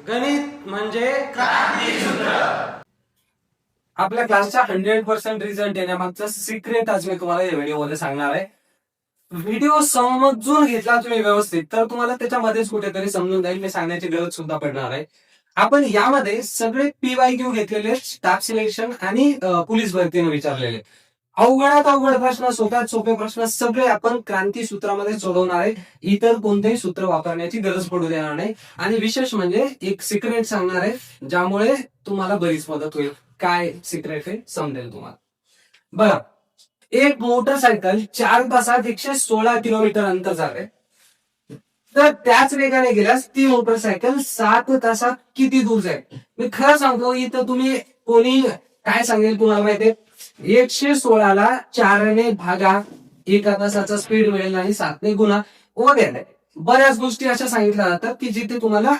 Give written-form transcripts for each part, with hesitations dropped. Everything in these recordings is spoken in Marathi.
गणित म्हणजे क्रांतीसूत्र. आपल्या क्लासच्या 100% रिझल्ट येण्यामागचं सिक्रेट आज मी तुम्हाला या व्हिडिओमध्ये सांगणार आहे. व्हिडिओ समजून घेतला तुम्ही व्यवस्थित तर तुम्हाला त्याच्यामध्येच कुठेतरी समजून जाईल. मी सांगण्याची गरज सुद्धा पडणार आहे. आपण यामध्ये सगळे PYQ घेतलेले, स्टाफ सिलेक्शन आणि पोलीस भरतीने विचारलेले अवघडात अवघड प्रश्न, सोप्यात सोपे प्रश्न सगळे आपण क्रांती सूत्रामध्ये सोडवणार आहे. इतर कोणतेही सूत्र वापरण्याची गरज पडू देणार नाही. आणि विशेष म्हणजे एक सिक्रेट सांगणार आहे ज्यामुळे तुम्हाला बरीच मदत होईल. काय सिक्रेट आहे समजेल तुम्हाला. बघा, एक मोटरसायकल 4 तासात 116 किलोमीटर अंतर जाते, तर त्याच वेगाने गेल्यास ती मोटरसायकल 7 तासात किती दूर जाईल? मी खरं सांगतो, इथं तुम्ही कोणी काय सांगेल तुम्हाला माहितीये, 116 ला 4 ने भागा, 1 तासाचा स्पीड मिळेल नाही, 7 ने गुणा वगैरे बऱ्याच गोष्टी अशा सांगितल्या जातात की जिथे तुम्हाला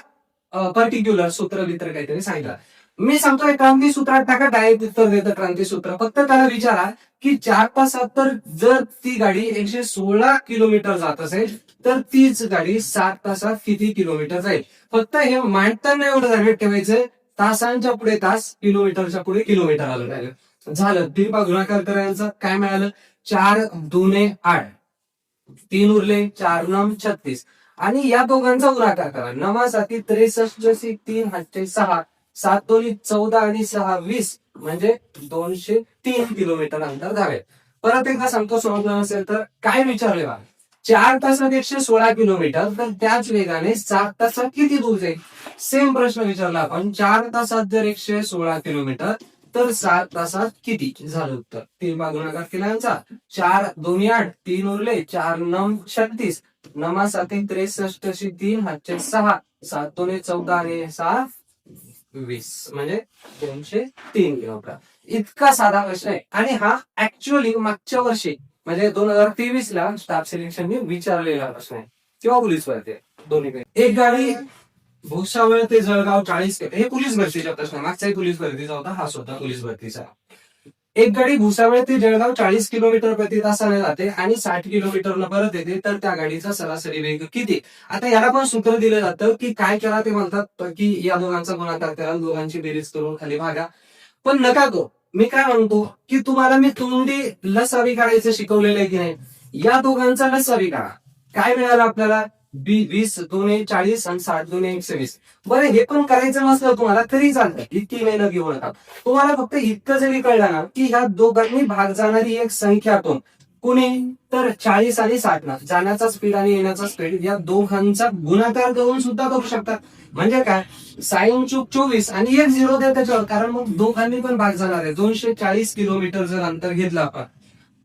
पर्टिक्युलर सूत्र बित्र काहीतरी सांगितलं. मी सांगतोय क्रांती सूत्रात टाका, डायरेक्ट उत्तर देतं क्रांती सूत्र. फक्त त्याला विचारा की 4 तासात तर जर ती गाडी 116 किलोमीटर जात असेल तर तीच गाडी 7 तासात किती किलोमीटर जाईल. फक्त हे मांडताना एवढं लक्षात ठेवायचं, तासांच्या पुढे तास, किलोमीटरच्या पुढे किलोमीटर आलं झालं. दीर्घ गुणाकार करायचं काय मिळालं, 4 दुने 8, 3 उरले, 4 नम 36 आणि या दोघांचा गुणाकार करा. 9 साती 63, 3 8 6, 7 दोन्ही 14 आणि 6 20 म्हणजे 203 किलोमीटर अंतर धावेल. परत एकदा सांगतो, समजलं नसेल तर काय विचारले बा, 4 तासात 116 किलोमीटर तर त्याच वेगाने 7 तासात किती दूर जाईल. सेम प्रश्न विचारला आपण, 4 तासात जर 116 किलोमीटर तर 7 तासात किती झालं उत्तर. 3 गुणाकार केला यांचा, 4 दोन्ही 8, 3 उरले, 4 9 36, 9 साती 63, 3 8 6, 7 दोन्ही 14 आणि 6 20 म्हणजे 203 किलोमीटर. इतका साधा प्रश्न आहे आणि हा ऍक्च्युअली मागच्या वर्षी म्हणजे 2023 ला स्टाफ सिलेक्शनने विचारलेला प्रश्न आहे किंवा पोलीस भरती दोन्ही. एक गाडी भुसावळ ते जळगाव 40, हे पोलीस भरतीचा प्रश्न, मागचाही पोलीस भरतीचा होता, हा स्वतः पोलीस भरतीचा. एक गाडी भुसावळ ते जळगाव 40 किलोमीटर प्रति तासाने जाते आणि 60 किलोमीटरला परत येते, तर त्या गाडीचा सरासरी वेग किती. आता याला पण सूत्र दिलं जातं की काय करा, ते म्हणतात की या दोघांचा गुणाकार करा, दोघांची बेरीज करून खाली भागा. पण नका तो, मी काय म्हणतो की तुम्हाला मी तोंडी लसावी काढायचं शिकवलेलं आहे की नाही, या दोघांचा लसावी काढा. काय मिळालं आपल्याला, 20 दोन्ही 40 आणि 60 दोन्ही 120. बरं, हे पण करायचं नसलं तुम्हाला तरी चालतं, इतकी मेहनत घेऊ नका. तुम्हाला फक्त इतकं जरी कळलं ना की ह्या दोघांनी भाग जाणारी एक संख्या कुणी, तर 40 आणि 60 ना जाण्याचा स्पीड आणि येण्याचा स्पीड या दोघांचा गुणाकार करून सुद्धा करू शकतात. म्हणजे काय, साइन चूक 24 आणि एक 0 द्या त्याच्यावर, कारण मग दोघांनी पण भाग जाणार आहे. 240 किलोमीटर जर अंतर घेतलं आपण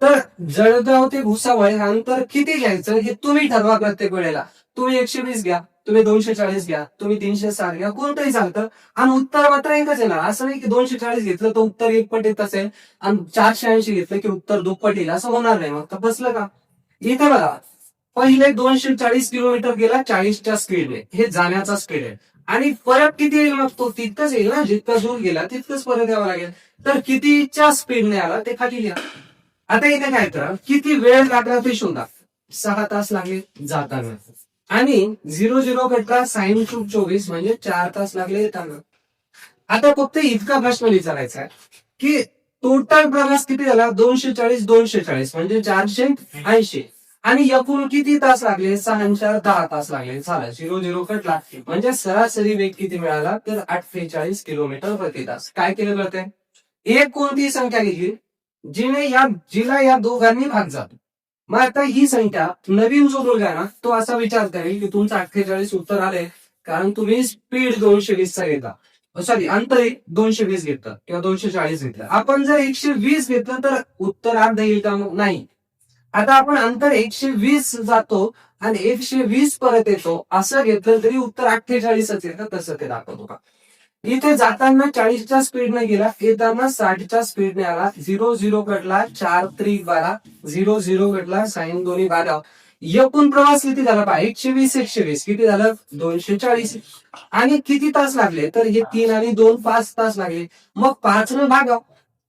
तर जळगाव ते भुसावळ हे अंतर किती घ्यायचं हे तुम्ही ठरवा. प्रत्येक वेळेला तुम्ही 120 घ्या, तुम्ही 240 घ्या, तुम्ही 360 घ्या, कोणतंही चालतं आणि उत्तर मात्र एकच येणार. असं नाही की 240 घेतलं तर उत्तर एक पटीत असेल आणि 480 घेतलं की उत्तर दुप्पट येईल, असं होणार नाही. मग बसलं का. इथे बघा, पहिले 240 किलोमीटर गेला 40च्या स्पीडने, हे जाण्याचा स्पीड आहे, आणि परत किती येईल मग तो तितकंच येईल ना, जितका दूर गेला तितकंच परत यावं लागेल. तर कितीच्या स्पीडने आला ते खाली लिहा. आता इथे काय करा, किती वेळ लागला ते शोधा. 6 तास लागले जाताना आणि 0 कटला, साइन चूक 24 म्हणजे 4 तास लागले येताना. आता फक्त इतका प्रश्न विचारायचा आहे की टोटल प्रवास किती झाला, 240 म्हणजे 480 आणि एकूण किती तास लागले, 6 10 तास लागले. झालं, 0 कटला म्हणजे सरासरी वेग किती मिळाला, तर 48 किलोमीटर प्रति तास. काय केलं जाते, एक कोणती संख्या घेतली जिला या दोघांनी भाग जातो. मग आता ही संख्या, नवीन जो मुलगा आहे ना तो असा विचार करेल की तुमचं 48 उत्तर आले कारण तुम्ही स्पीड 220 चा घेतला, सॉरी अंतर 220 घेतलं किंवा 240 घेतलं. आपण जर 120 घेतलं तर उत्तर अर्ध येईल का, नाही. आता आपण अंतर 120 जातो आणि 120 परत येतो असं घेतलं तरी उत्तर 48च येतं, तसं ते दाखवतो का. इथे जाताना 40च्या स्पीडने गेला, येताना 60च्या स्पीडने आला. 0 कटला, 4 त्रिक 12, 0 कटला, साइन दोन्ही 12. एकूण प्रवास किती झाला पहा, 120 किती झालं, 240. आणि किती तास लागले, तर हे 3 आणि 2 5 तास लागले. मग 5 न भागाव,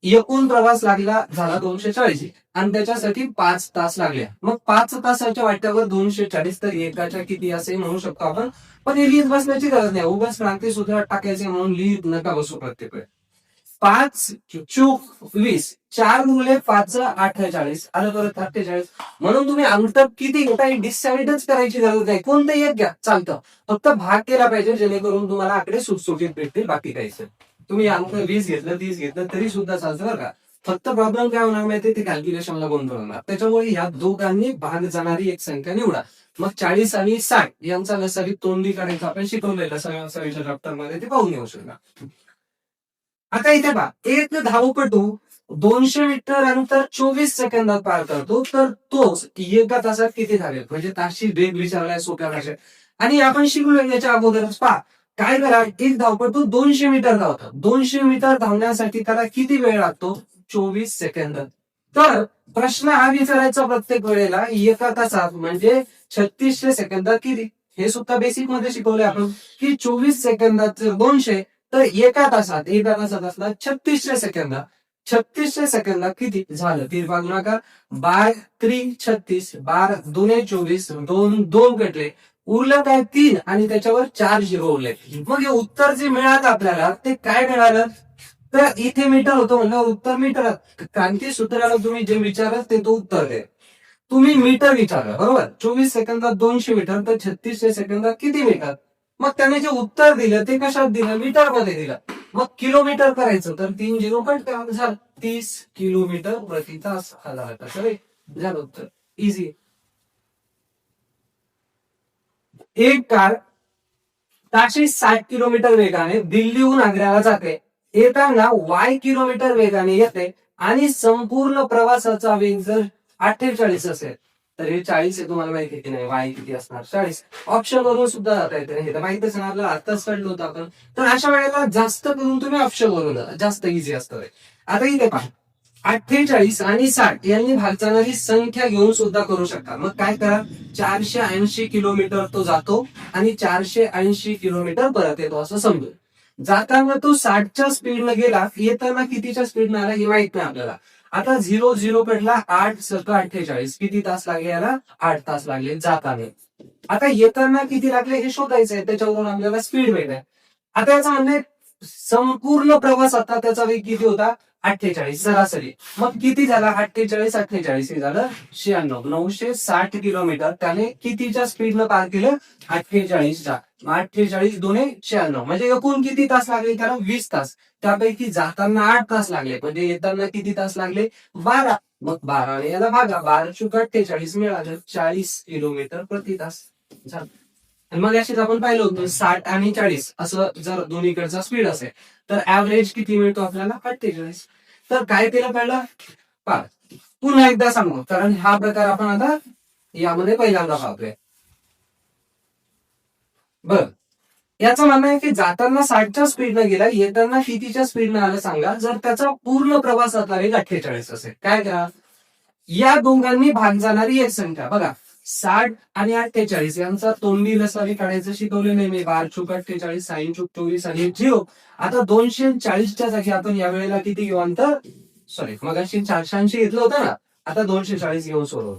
एकूण प्रवास लागला झाला 240 आणि त्याच्यासाठी 5 तास लागले. मग 5 तासाच्या वाट्यावर 240 तर एकाच्या किती असे म्हणू शकतो आपण. पण हे लिहित बसण्याची गरज नाही. उगाच क्रांती सूत्रात टाकायचे म्हणून लिहित नका बसू प्रत्येक वेळ. 5×20 4×5=48 आलं परत 48. म्हणून तुम्ही अंतर किती काही डिसाइडच करायची गरज नाही. कोणतं एक घ्या चालतं, फक्त भाग केला पाहिजे जेणेकरून तुम्हाला आकडे सुटसुटीत भेटतील. बाकी काहीच नाही. तुम्ही अंतर 20 घेतलं 30 घेतलं तरी सुद्धा चालतं बरं का. फक्त प्रॉब्लेम काय होणार माहिती, ते कॅल्क्युलेशनला गोंधळ होणार. त्याच्यामुळे या दोघांनी भाग जाणारी एक संख्या निवडा. मग 40 आणि 60 यांचा लसावी तोंडी काढायचा आपण शिकवलेलं सगळ्या चॅप्टर मध्ये, ते पाहून येऊ शकता. आता इथे पहा, एक धावपटू 200 मीटर अंतर 24 सेकंदात पार करतो, तर तोच एका तासात किती धावेल. म्हणजे ताशी वेग विचारलाय सोप्या भाषेत. आणि आपण शिकलो याच्या अगोदरच. पहा काय करा, एक धावपटू 200 मीटर धावतो. 200 मीटर धावण्यासाठी त्याला किती वेळ लागतो, 24 सेकंद. तर प्रश्न हा विचारायचा प्रत्येक वेळेला, एका तासात म्हणजे 3600 सेकंदात किती. हे सुद्धा बेसिक मध्ये शिकवले आपण की 24 सेकंदात 200 तर एका तासात असला 3600 सेकंद. 3600 सेकंदात किती झालं ते बघू नका. 12×3=36, 12×2=24, 2 कटले, उरलं काय 3 आणि त्याच्यावर 4 झिरो उरले. मग हे उत्तर जे मिळालं आपल्याला ते काय मिळालं, तर इथे मीटर होतं म्हणलं उत्तर मीटर. क्रांती सूत्राला तुम्ही जे विचाराल ते तो उत्तर दे. तुम्ही मीटर विचारलं बरोबर. 24 सेकंदात 200 मीटर तर 3600 सेकंदात किती मीटर. मग त्याने जे उत्तर दिलं ते कशात दिलं, मीटर मध्ये दिलं. मग किलोमीटर करायचं तर 3 झिरो कट झालं, 30 किलोमीटर प्रति तास हा झालं उत्तर. इझी. एक कार ताशी 60 किलोमीटर वेगाने दिल्लीहून आग्र्याला जाते. येताना y किलोमीटर वेगाने येते आणि संपूर्ण प्रवासाचा वेग जर 48 असेल तर हे 40 आहे. तुम्हाला माहिती की नाही y किती असणार, 40. ऑप्शन वरून सुद्धा जाता येते, हे तर माहितच नाही आपल्याला, आताच कळलं होतं आपण. तर अशा वेळेला जास्त करून तुम्ही ऑप्शन वरून जा, जास्त इझी असतं. आता इथे पहा, 48 आणि 60 यांनी भाग जाणारी संख्या घेऊन सुद्धा करू शकता. मग काय करा, 480 किलोमीटर तो जातो आणि 480 किलोमीटर परत येतो असं समजू. जाताना तो 60च्या स्पीडनं गेला, येताना कितीच्या स्पीडनं आला हे माहित नाही आपल्याला. आता 0-0 पेडला 8×7=48 किती तास लागले याला, 8 तास लागले जाताना. आता येताना किती लागले हे शोधायचं आहे, त्याच्यावरून आपल्याला स्पीड मिळते. आता याचं म्हणणं संपूर्ण प्रवास आता त्याचा वेग किती होता, 48 सरासरी. मग किती झाला, 48 हे झालं 96, 960 किलोमीटर त्याने कितीच्या स्पीडनं पार केलं, 48च्या. 48×2=96 म्हणजे एकूण किती तास लागले त्याला, 20 तास. त्यापैकी जाताना 8 तास लागले, म्हणजे येताना किती तास लागले, 12. मग 12 ने याला भागा, 12×48 मिळालं 40 किलोमीटर प्रति तास झालं. आणि मग अशीच आपण पाहिलं होतं 60 आणि 40 असं जर दोन्हीकडचा स्पीड असेल तर ऍव्हरेज किती मिळतो आपल्याला, 48. तर काय केलं पहिलं पहा, पुन्हा एकदा सांगू कारण हा प्रकार आपण आता यामध्ये पहिल्यांदा पाहतोय. बर, याचं म्हणणं आहे की जाताना 60च्या स्पीडनं गेला, येताना कितीच्या स्पीडनं आलं सांगा. जर त्याचा पूर्ण प्रवासातला वेग 48 असेल, काय करा, या दोघांनी भाग जाणारी एक संख्या बघा, 60 आणि 48 यांचा तोंडी लसावी काढायचं शिकवले नाही मी. 12×48, sin/24 आणि 0. आता 240च्या जागी आपण या वेळेला किती घेऊ अंतर, सॉरी मग 480 घेतलं होतं ना, आता 240 घेऊन सोडवलं.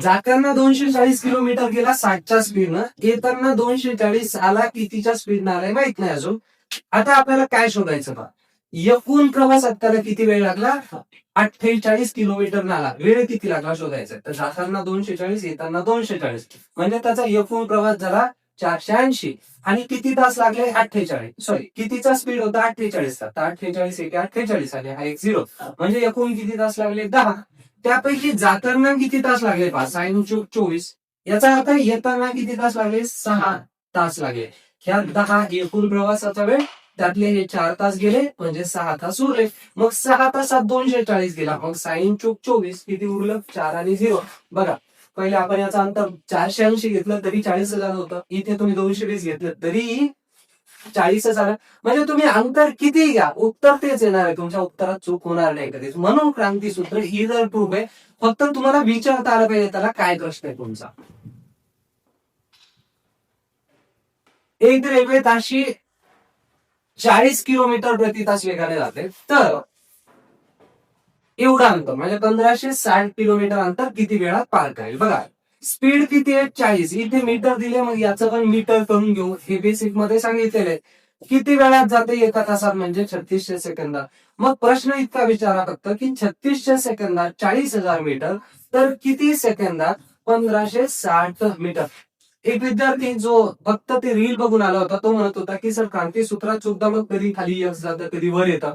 जाताना 240 किलोमीटर गेला 60च्या स्पीडनं, येताना 240 आला कितीच्या स्पीडनं आलाय माहित नाही अजून. आता आपल्याला काय शोधायचं बा, एकूण प्रवासात त्याला किती वेळ लागला, 48 किलोमीटर आला, वेळ किती लागला शोधायचा. तर जाताना 240, येताना 240 म्हणजे त्याचा एकूण प्रवास झाला 480 आणि किती तास लागले, 48. सॉरी कितीचा स्पीड होता, 48चा. तर 48×48 आणि हा एक 0 म्हणजे एकूण किती तास लागले, 10. त्यापैकी जाताना किती तास लागले, sin/24. याचा अर्थ येताना किती तास लागले, 6 तास लागले. ह्या 10 एकूण प्रवासाचा वेळ, त्यातले हे 4 तास गेले म्हणजे 6 तास उरले. मग 6 तासात 240 गेला, मग sin/24 किती उरलं, 4 आणि 0. बघा पहिले आपण याचं अंतर 480 घेतलं तरी 40 झालं होतं, इथे तुम्ही 220 घेतलं तरी 40 झालं. म्हणजे तुम्ही अंतर किती घ्या उत्तर तेच येणार आहे, तुमच्या उत्तरात चूक होणार नाही कधीच. म्हणून क्रांती सूत्र इधर प्रूफ आहे. फक्त तुम्हाला विचारता आलं पाहिजे त्याला काय प्रश्न आहे तुमचा. एक रेल्वे ताशी 40 किलोमीटर प्रति तास वेगाने जाते, तर एवढं अंतर म्हणजे 1560 किलोमीटर अंतर किती वेळात पार करेल. बघा स्पीड किती आहे 40, इथे मीटर दिले, मग याचं पण मीटर करून घेऊ. हे बेसिक मध्ये सांगितलेलं आहे. किती वेळात जाते एका तासात म्हणजे 3600 सेकंदात. मग प्रश्न इतका विचारा फक्त की 3600 सेकंदात 40,000 मीटर, तर किती सेकंदात 1560 मीटर. एक विद्यार्थी जो फक्त ते रील बघून आला होता तो म्हणत होता की सर क्रांतीसूत्रात सुद्धा मग कधी खाली यश जातं कधी वर येतं.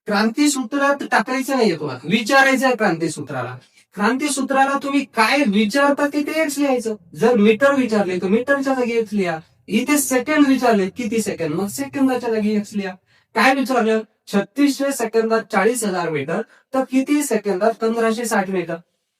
क्रांतीसूत्रात टाकायचं नाहीये तुम्हाला, विचारायचं आहे क्रांतीसूत्राला. क्रांतीसूत्राला तुम्ही काय विचारता तिथे एक्स लिहायचं. जर मीटर विचारले तर मीटरच्या जागी एक्स लिहा. इथे सेकंड विचारले किती सेकंद, मग सेकंदाच्या जागी एक्स लिहा. काय विचारलं 3600 सेकंदात 40,000 मीटर, तर किती सेकंदात 1560 मीटर.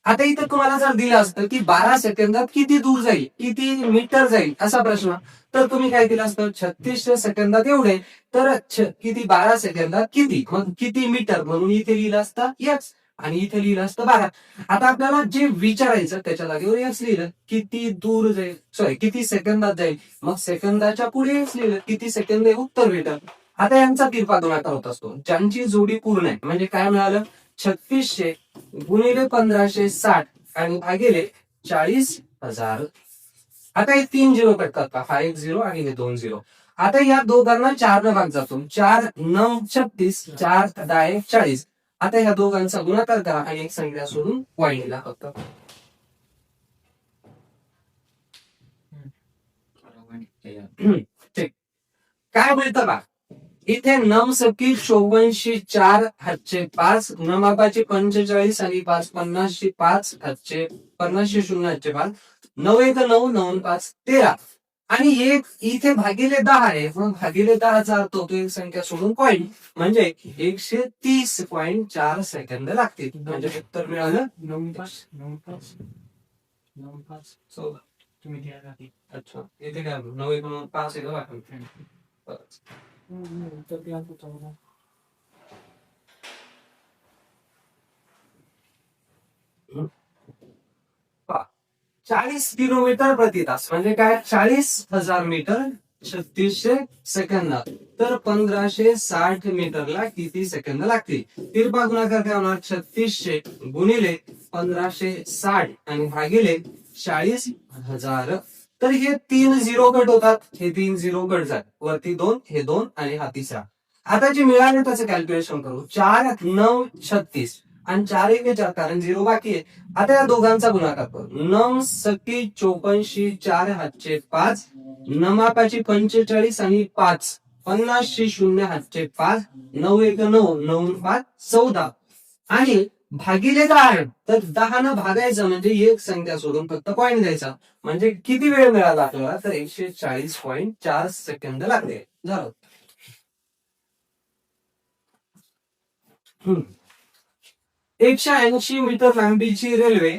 आता इथं तुम्हाला जर दिलं असतं की 12 सेकंदात किती दूर जाईल, किती मीटर जाईल असा प्रश्न, तर तुम्ही काय केलं असतं 3600 सेकंदात एवढे, तर किती 12 सेकंदात किती, मग किती मीटर म्हणून इथे लिहिलं असतं एक्स आणि इथे लिहिलं असतं 12. आता आपल्याला जे विचारायचं त्याच्या जागेवर एक्स लिहिलं. किती दूर जाईल, सॉरी किती सेकंदात जाईल, मग सेकंदाच्या पुढे एक्स लिहिलं. किती सेकंद आहे उत्तर भेटल. आता यांचा तिरपा गुणाकार होत असतो. ज्यांची जोडी पूर्ण आहे म्हणजे काय मिळालं 3600 गुणिले 1560 आणि भागिले 40,000. आता हे 3 झिरो कटतात का, हा 1 झिरो आणि हे 2 झिरो. आता या दोघांना 4 न भाग जातो. 4 9 36, 4 10 40. आता ह्या दोघांचा गुणाकार करा आणि एक संख्या सोडून पॉईंट दिला फक्त. ठीक. काय मिळतं का इथे नम सकी 84 4 हातचे 5, नमापाचे 45 आणि 5 50 5 हातचे 50 0 हातचे 5, 9 1 9 9 5 13 आणि एक इथे भागिले 10 आहे. मग भागिले 10चा अर्थ होतो एक संख्या सोडून पॉईंट, म्हणजे 130.4 सेकंद लागतील. म्हणजे उत्तर मिळालं 9 5 9 5 9 5 14. तुम्ही घ्या. अच्छा इथे काय 9 1 9 5 आहे का. पहा, 40 किलोमीटर प्रति तास म्हणजे काय 40,000 मीटर 3600 सेकंदात, तर 1560 मीटरला किती सेकंद लागतील. तिरपा गुणाकार काय होणार 3600 गुणिले 1560 आणि भागिले 40,000. तर हे 3 झिरो कट होतात, हे 3 झिरो कट जात, वरती 2 हे 2 आणि हा तिसरा. आता जे मिळाले त्याचं कॅल्क्युलेशन करू. 4 9 36 आणि 4 1 4 कारण 0 बाकी आहे. आता या दोघांचा गुणाकार करू. 9 सकी 54 4 हातचे 5, नमापाची 45 आणि 5 50 0 हातचे 5, 9 1 9 9 5 14 आणि भागिले 10 आहे. तर 10 न भागायचं म्हणजे एक संख्या सोडून फक्त पॉईंट द्यायचा. म्हणजे किती वेळ मिळाला आपल्याला, तर 140.4 सेकंद लागले. झालं. 180 मीटर लांबीची रेल्वे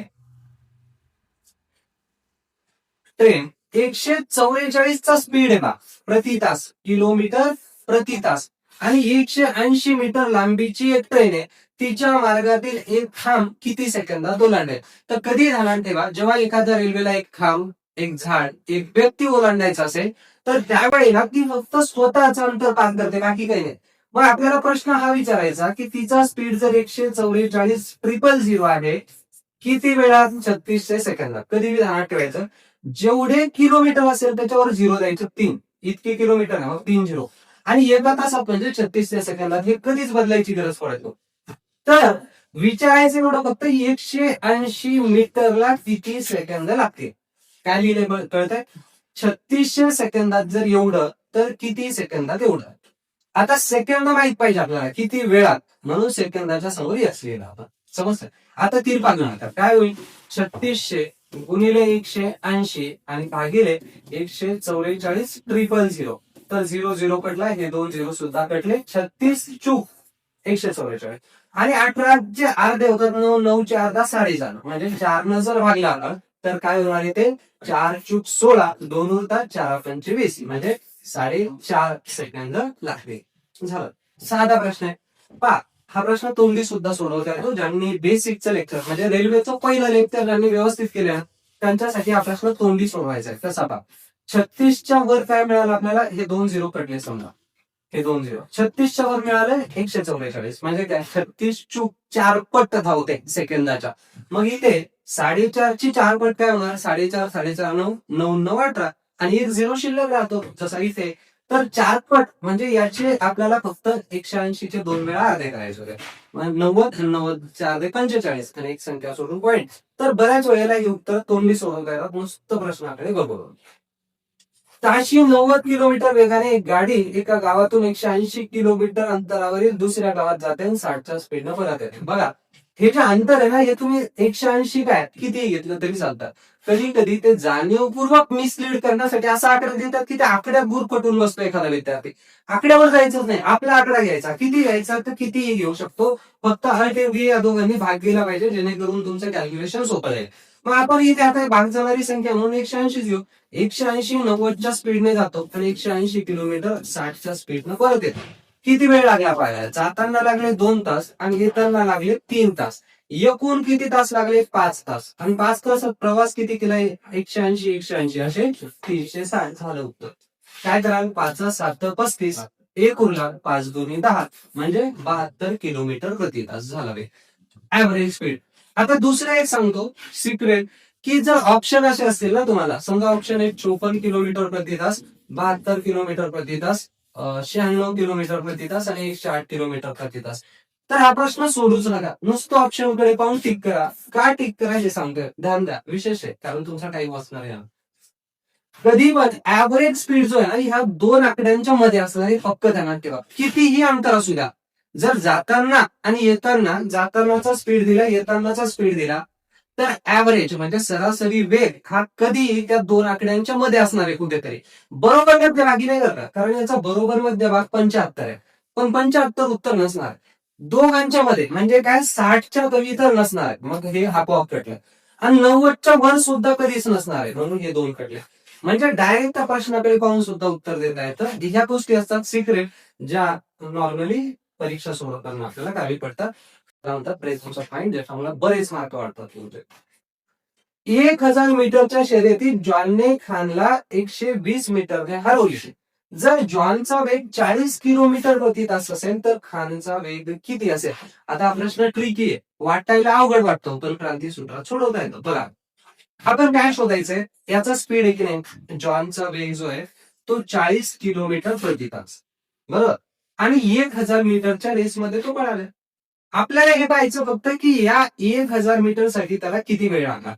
ट्रेन 144चा स्पीड आहे बा प्रति तास, किलोमीटर प्रति तास, आणि 180 मीटर लांबीची एक ट्रेन आहे. तिच्या मार्गातील एक खांब किती सेकंदात ओलांडेल. तर कधी ध्यानात ठेवा, जेव्हा एखाद्या रेल्वेला एक खांब, एक झाड, एक व्यक्ती ओलांडायचा असेल तर त्यावेळेला ती फक्त स्वतःचं अंतर पार करते, बाकी काही नाही. मग आपल्याला प्रश्न हा विचारायचा की तिचा स्पीड जर 144,000 आहे, किती वेळात 3600 सेकंदात. कधी ध्यानात ठेवायचं जेवढे किलोमीटर असेल त्याच्यावर झिरो द्यायचं. 3 इतके किलोमीटर आहे, 3 झिरो, आणि एका तासात म्हणजे 3600 सेकंदात. हे कधीच बदलायची गरज पडत. तर विचारायचं एवढं फक्त 180 मीटरला किती सेकंद लागते. काय लिहिले कळतंय 3600 सेकंदात जर एवढं तर किती सेकंदात एवढं. आता सेकंद माहित पाहिजे आपल्याला किती वेळात, म्हणून सेकंदाच्या समोर यस लिहिला आपण. समजतं. आता तिरपा गुणाकार काय होईल 3600 गुणिले 180 आणि भागिले 144,000. तर 0 0 कटला, हे 2 0 सुद्धा कटले. 36 चूक 144 आणि 18 जे अर्धे होतात 9 9 चे अर्धा 4.5, म्हणजे 4 न जर भागला तर काय होणार ते 4 चूक 16, 2 होतात 4 पंचे 20, म्हणजे 4.5 सेकंद लागते. झालं. साधा प्रश्न आहे. पहा हा प्रश्न तोंडी सुद्धा सोडवता येतो. ज्यांनी बेसिकचं लेक्चर म्हणजे रेल्वेचं पहिलं लेक्चर ज्यांनी व्यवस्थित केलं त्यांच्यासाठी हा प्रश्न तोंडी सोडवायचा आहे. कसा पहा 36च्या वर काय मिळालं आपल्याला, हे 2 झिरो कटले समजा. हे 2 0. 36च्या वर मिळालं 144, म्हणजे काय 36 चूक 4 पट धावते सेकंदाच्या. मग इथे 4.5ची 4 पट काय होणार? 4.5 4.5 9 9 9 18 आणि एक 0 शिल्लक राहतो जसा इथे. तर 4 पट म्हणजे याचे आपल्याला फक्त 180 चे 2 वेळा अर्धे करायचे होते. 90 90 4 45 आणि एक संख्या सोडून पॉईंट. तर बऱ्याच वेळेला हे उत्तर तोंडी सोडवता येतात, नुसतं प्रश्नाकडे बघून. ताशी 90 किलोमीटर वेगाने एक गाडी एका गावातून 180 किलोमीटर अंतरावरील दुसऱ्या गावात जाते आणि 60च्या स्पीडनं परत येते. बघा, हे जे अंतर आहे ना, हे तुम्ही 180 काय किती घेतलं तरी चालतं. कधी कधी ते जाणीवपूर्वक मिसलीड करण्यासाठी असा आकडा देतात की त्या आकड्यात गुरफटून बसतो एखादा विद्यार्थी. आकड्यावर जायचंच नाही, आपला आकडा घ्यायचा. किती घ्यायचा तर कितीही घेऊ शकतो, फक्त अट या दोघांनी भाग गेला पाहिजे, जेणेकरून तुमचं कॅल्क्युलेशन सोपं जाईल. मग आपण इथे आता भाग जाणारी संख्या म्हणून 180 घेऊ. 180 90च्या स्पीडने जातो आणि 180 किलोमीटर 60च्या स्पीडनं परत येतो. किती वेळ लागला पाहिजे? जाताना लागले 2 तास आणि येताना लागले 3 तास. एकूण किती तास लागले? 5 तास. आणि 5 तास प्रवास किती केलाय? 180 180 असे 360 झालं उत्तर. काय कराल? 5 7 35, एक उरला 5 2 10, म्हणजे 72 किलोमीटर प्रति तास झाला ऍव्हरेज स्पीड. आता दुसरं एक सांगतो सिक्रेट, की जर ऑप्शन असे असतील ना तुम्हाला, समजा ऑप्शन 1 54 किलोमीटर प्रति तास, 72 किलोमीटर प्रति तास, 96 किलोमीटर प्रति तास आणि 108 किलोमीटर प्रति तास, तर हा प्रश्न सोडूच नका. नुसतं ऑप्शन कडे पाहून टिक करा. का टिक करा हे सांगतोय, ध्यान द्या, विशेष आहे, कारण तुमचा टाइम वाचणार आहे. कधी पण ऍव्हरेज स्पीड जो आहे ना, ह्या 2 आकड्यांच्या मध्ये असणार हे फक्त ध्यानात ठेवा. कितीही अंतर असू द्या, जर जाताना आणि येताना जातानाचा स्पीड दिला, येतानाचा स्पीड दिला, तर ऍव्हरेज म्हणजे सरासरी वेग हा कधीही त्या 2 आकड्यांच्या मध्ये असणार आहे कुठेतरी. बरोबर मध्यभागी नाही करणार, कारण याचा बरोबर मध्यभाग 75 आहे, पण 75 उत्तर नसणार. दोघांच्या मध्ये म्हणजे काय 60च्या कमी तर नसणार आहे, मग हे आपोआप कटलं. आणि 90च्या वर सुद्धा कधीच नसणार आहे, म्हणून हे 2 कटले. म्हणजे डायरेक्ट त्या प्रश्नाकडे पाहून सुद्धा उत्तर देता येतं. ह्या गोष्टी असतात सिक्रेट, ज्या नॉर्मली परीक्षा सोडवताना आपल्याला गावी पडतात. म्हणतात प्रेझेन्स ऑफ माइंड, ज्याच्यामुळे बरेच मार्क वाढतात तुमचे. 1000 मीटरच्या शर्यतीत जॉनने खानला 120 मीटरने हरवली. जर जॉनचा वेग 40 किलोमीटर प्रति तास असेल तर खानचा वेग किती असेल? आता हा प्रश्न ट्रिकी आहे, वाटायला अवघड वाटतो, पण क्रांती सूत्रात सोडवता येतो. बघा, आपण काय शोधायचंय, याचा स्पीड आहे की नाही, जॉनचा वेग जो आहे तो 40 किलोमीटर प्रति तास, बरोबर, आणि 1000 मीटरच्या रेसमध्ये तो पळाला. आपल्याला हे पाहायचं फक्त की या 1000 मीटर साठी त्याला किती वेळ लागला.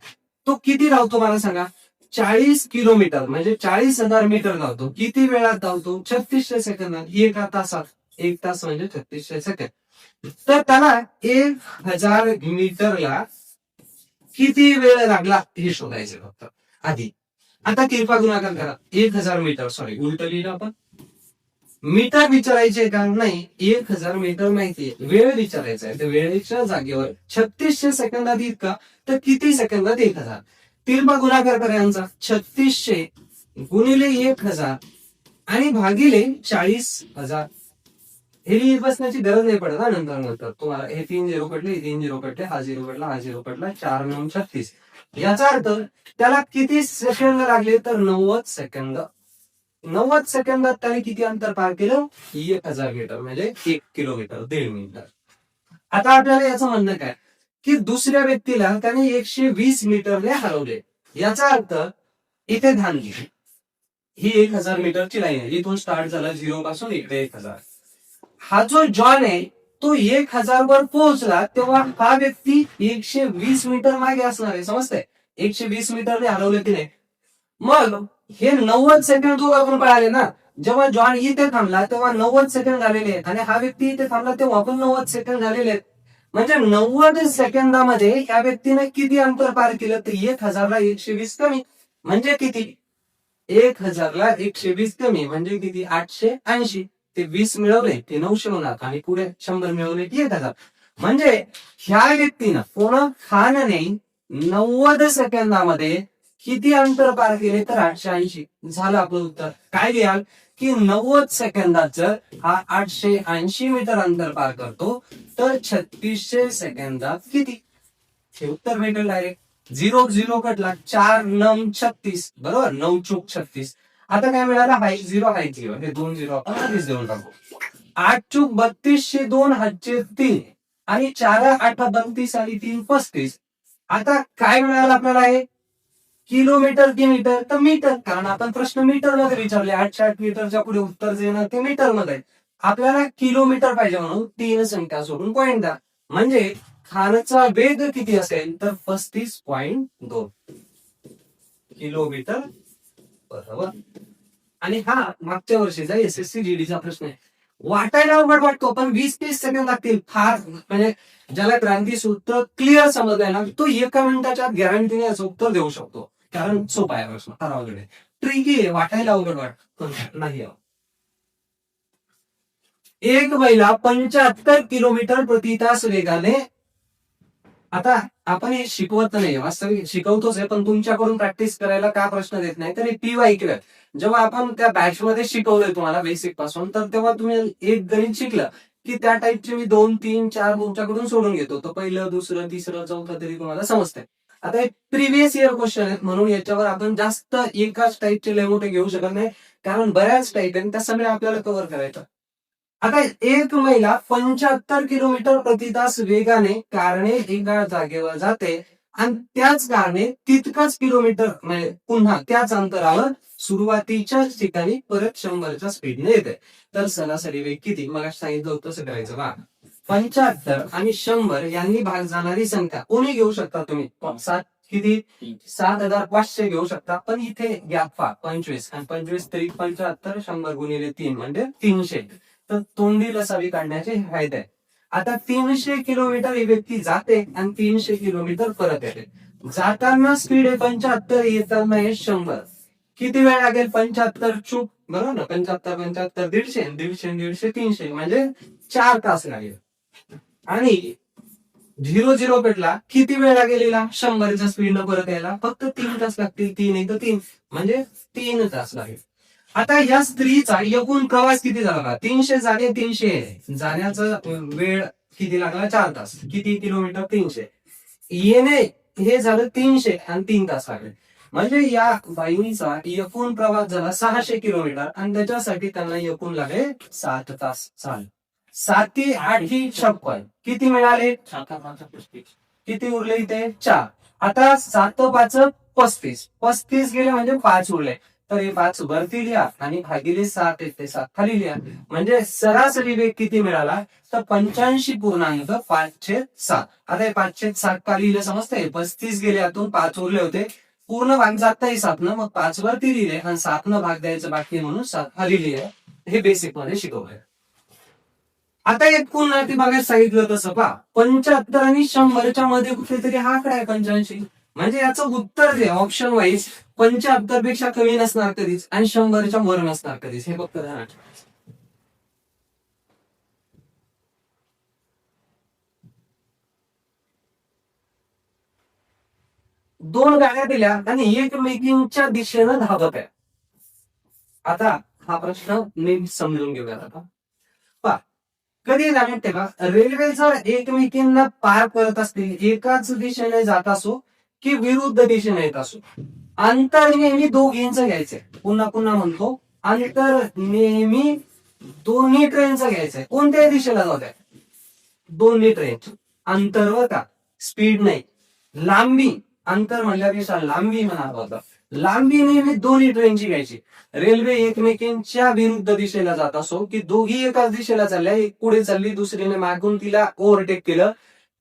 तो किती धावतो मला सांगा? 40 किलोमीटर म्हणजे 40,000 मीटर धावतो. किती वेळात धावतो? 3600 सेकंदात. एका तासात. 1 तास म्हणजे 3600 सेकंद. तर त्याला 1000 मीटरला किती वेळ लागला हे शोधायचं फक्त आधी. आता किरपा गुणाकार करा. 1000 मीटर, सॉरी उलट लिहिलं आपण. मीटर विचारायचे का? नाही, 1000 मीटर माहितीये, वेळ विचारायचा आहे. तर वेळेच्या जागेवर 3600 सेकंदात इतका, तर किती सेकंदात 1000. तिरपा गुणाकार करा यांचा. 3600 गुणिले 1000 आणि भागिले 40,000. हे लिहित बसण्याची गरज नाही पडत ना नंतर तुम्हाला. हे 3 0 कटले, हे 3 0 कटले, हा 0 कटला, हा 0 कटला, 4 9 36. याचा अर्थ त्याला किती सेकंद लागले? तर 90 सेकंद. 90 सेकंदात त्याने किती अंतर पार केलं? 1000 मीटर म्हणजे 1 किलोमीटर, 1.5 मिनिट. आता आपल्याला याचं म्हणणं काय, की दुसऱ्या व्यक्तीला त्याने 120 मीटरने हरवले. याचा अर्थ इथे ध्यान घे, ही 1000 मीटरची लाईन आहे, इथून स्टार्ट झाला 0 पासून इकडे 1000. हा जो जॉन आहे तो 1000 वर पोहोचला तेव्हा हा व्यक्ती 120 मीटर मागे असणार आहे, समजतंय? 120 मीटरने हरवले तिने. मग हे 90 सेकंद आपण पळाले ना. जेव्हा जॉन इथे थांबला तेव्हा 90 सेकंद झालेले आहेत आणि हा व्यक्ती इथे थांबला तेव्हा पण 90 सेकंद झालेले आहेत. म्हणजे 90 सेकंदामध्ये या व्यक्तीने किती अंतर पार केलं? तर 1000 ला 120 कमी म्हणजे किती? 1000 ला 120 कमी म्हणजे किती? 880. ते 20 मिळवले ते 900 होणार आणि पुढे 100 मिळवले की 1000. म्हणजे ह्या व्यक्तीनं पूर्ण खानने 90 सेकंदामध्ये किती अंतर पार केले? तर 880. झालं आपलं उत्तर. काय लिहाल की 90 सेकंदात जर हा 880 मीटर अंतर पार करतो तर 3600 सेकंदात किती? हे उत्तर भेटेल डायरेक्ट. 0 0 कटला, 4 9 36, बरोबर, 9 चूक 36. आता काय मिळालं, हाय 0 हाय 0, हे 2 0 आपण आधीच देऊन टाकू. 8 चूक 3200 2 हातचे 3 आणि 4 8 32 आणि 3 35. आता काय मिळालं आपल्याला, आहे किलोमीटर की मीटर, तर मीटर, कारण आपण प्रश्न मीटर मध्ये विचारले. 8 मीटरच्या पुढे उत्तर जे येणार ते मीटर मध्ये. आपल्याला किलोमीटर पाहिजे म्हणून 3 संख्या सोडून पॉईंट द्या. म्हणजे खानचा वेग किती असेल, तर 35.2 किलोमीटर बरोबर. आणि हा मागच्या वर्षीचा SSC GD चा प्रश्न आहे. वाटायला अवघड वाटतो, पण 20-30 सेकंद लागतील. फार म्हणजे ज्याला क्रांती सूत्र क्लिअर समजलंय ना, तो एका मिनिटाच्या गॅरंटीने याचं उत्तर देऊ शकतो. कारण सोपा आहे प्रश्न, फार अवघड आहे, ट्रिकी आहे, वाटायला अवघड वाटत नाही. एक महिला 75 किलोमीटर प्रति तास वेगाने, आता आपण हे शिकवत नाही, वास्तविक शिकवतोच आहे, पण तुमच्याकडून प्रॅक्टिस करायला का प्रश्न देत नाही, तर हे PYQ आहे. जेव्हा आपण त्या बॅच मध्ये शिकवलंय तुम्हाला बेसिक पासून, तर तेव्हा तुम्ही एक गणित शिकलं की त्या टाईपचे मी 2 3 4 तुमच्याकडून सोडून घेतो, तर पहिलं दुसरं तिसरं चौथं तरी तुम्हाला समजतंय. आता हे प्रिव्हियस इयर क्वेश्चन आहेत, म्हणून याच्यावर आपण जास्त एकाच टाईपचे लय मोठे घेऊ शकत नाही, कारण बऱ्याच टाईप आहेत, त्या सगळ्या आपल्याला कव्हर करायचं. आता एक महिला 75 किलोमीटर प्रति तास वेगाने कारने एका जागेवर जाते आणि त्याच कारने तितकाच किलोमीटर म्हणजे पुन्हा त्याच अंतरावर सुरुवातीच्या ठिकाणी परत 100च्या स्पीडने येते, तर सरासरी वेग किती. मग सांगितलं होतं तसं करायचं बा. 75 आणि 100 यांनी भाग जाणारी संख्या कोणी घेऊ शकता तुम्ही, 7 किती 7500 घेऊ शकता, पण इथे गॅप पहा 25 आणि 25 तरी 75 100 गुणिले 3 म्हणजे 300, तर तोंडी लसावी काढण्याचे फायदे आहे. आता 300 किलोमीटर ही व्यक्ती जाते आणि 300 किलोमीटर परत येते. जाताना स्पीड आहे 75, येताना आहे 100. किती वेळ लागेल, 75 चूक बरोबर ना, 75 75 150 150 150 300 म्हणजे 4 तास लागेल. आणि 0 पेटला किती वेळ लागेल हिला 100च्या स्पीडनं परत यायला, फक्त 3 तास लागतील. 3 1 3 म्हणजे 3 तास लागेल. आता या स्त्रीचा एकूण प्रवास किती झाला, 300 जाणे 300 जाण्याचा वेळ किती लागला 4 तास, किती किलोमीटर 300, येणे हे झालं 300 आणि 3 तास लागले. म्हणजे या बाईचा एकूण प्रवास झाला 600 किलोमीटर आणि त्याच्यासाठी त्यांना एकूण लागले 7 तास. चाल 7 8 ही 56, किती मिळाले, किती उरले इथे 4. आता 7 5 35, 35 गेले म्हणजे 5 उरले, तर हे 5 वरती लिहा आणि भागिले 7 येते 7 खाली लिहा. म्हणजे सरासरी वेग किती मिळाला, तर 85.5/7. आता हे 5/7 का लिहिलं समजतंय, 35 गेले यातून 5 उरले होते, पूर्ण भाग जाताही 7 न, मग 5 वरती लिहिले आणि 7 न भाग द्यायचं बाकी म्हणून 7 खाली लिहिले. हे बेसिक मध्ये शिकवलंय. आता एक पुन्हा ते बघायला सांगितलं तसं पहा, 75 आणि 100च्या मध्ये कुठेतरी हा आकडा आहे 85, म्हणजे याचं उत्तर जे ऑप्शन वाईज 75 पेक्षा कमी नसणार कधीच आणि 100च्या वर नसणार कधीच, हे फक्त ध्यानात ठेवायचं. दोन गाड्या दिल्या आणि एकमेकींच्या दिशेनं धावत आहे. आता हा प्रश्न नीट समजून घेऊयात. आता पहा, कधी जाण्यात तेव्हा रेल्वे जर एकमेकींना पार करत असतील, एकाच दिशेने जात असो की विरुद्ध दिशेने येत असो, अंतर नेहमी दोघींचं घ्यायचंय. पुन्हा पुन्हा म्हणतो, अंतर नेहमी दोन्ही ट्रेनचं घ्यायचंय. कोणत्याही दिशेला जात आहे, दोन्ही ट्रेन. अंतर वर का, स्पीड नाही, लांबी. अंतर म्हणल्यापेक्षा लांबी म्हणावं होतं. लांबी नेहमी दोन्ही ट्रेनची घ्यायची. रेल्वे एकमेकींच्या विरुद्ध दिशेला जात असो की दोघी एकाच दिशेला चालल्या, एक पुढे चालली दुसरीने मागून तिला ओव्हरटेक केलं,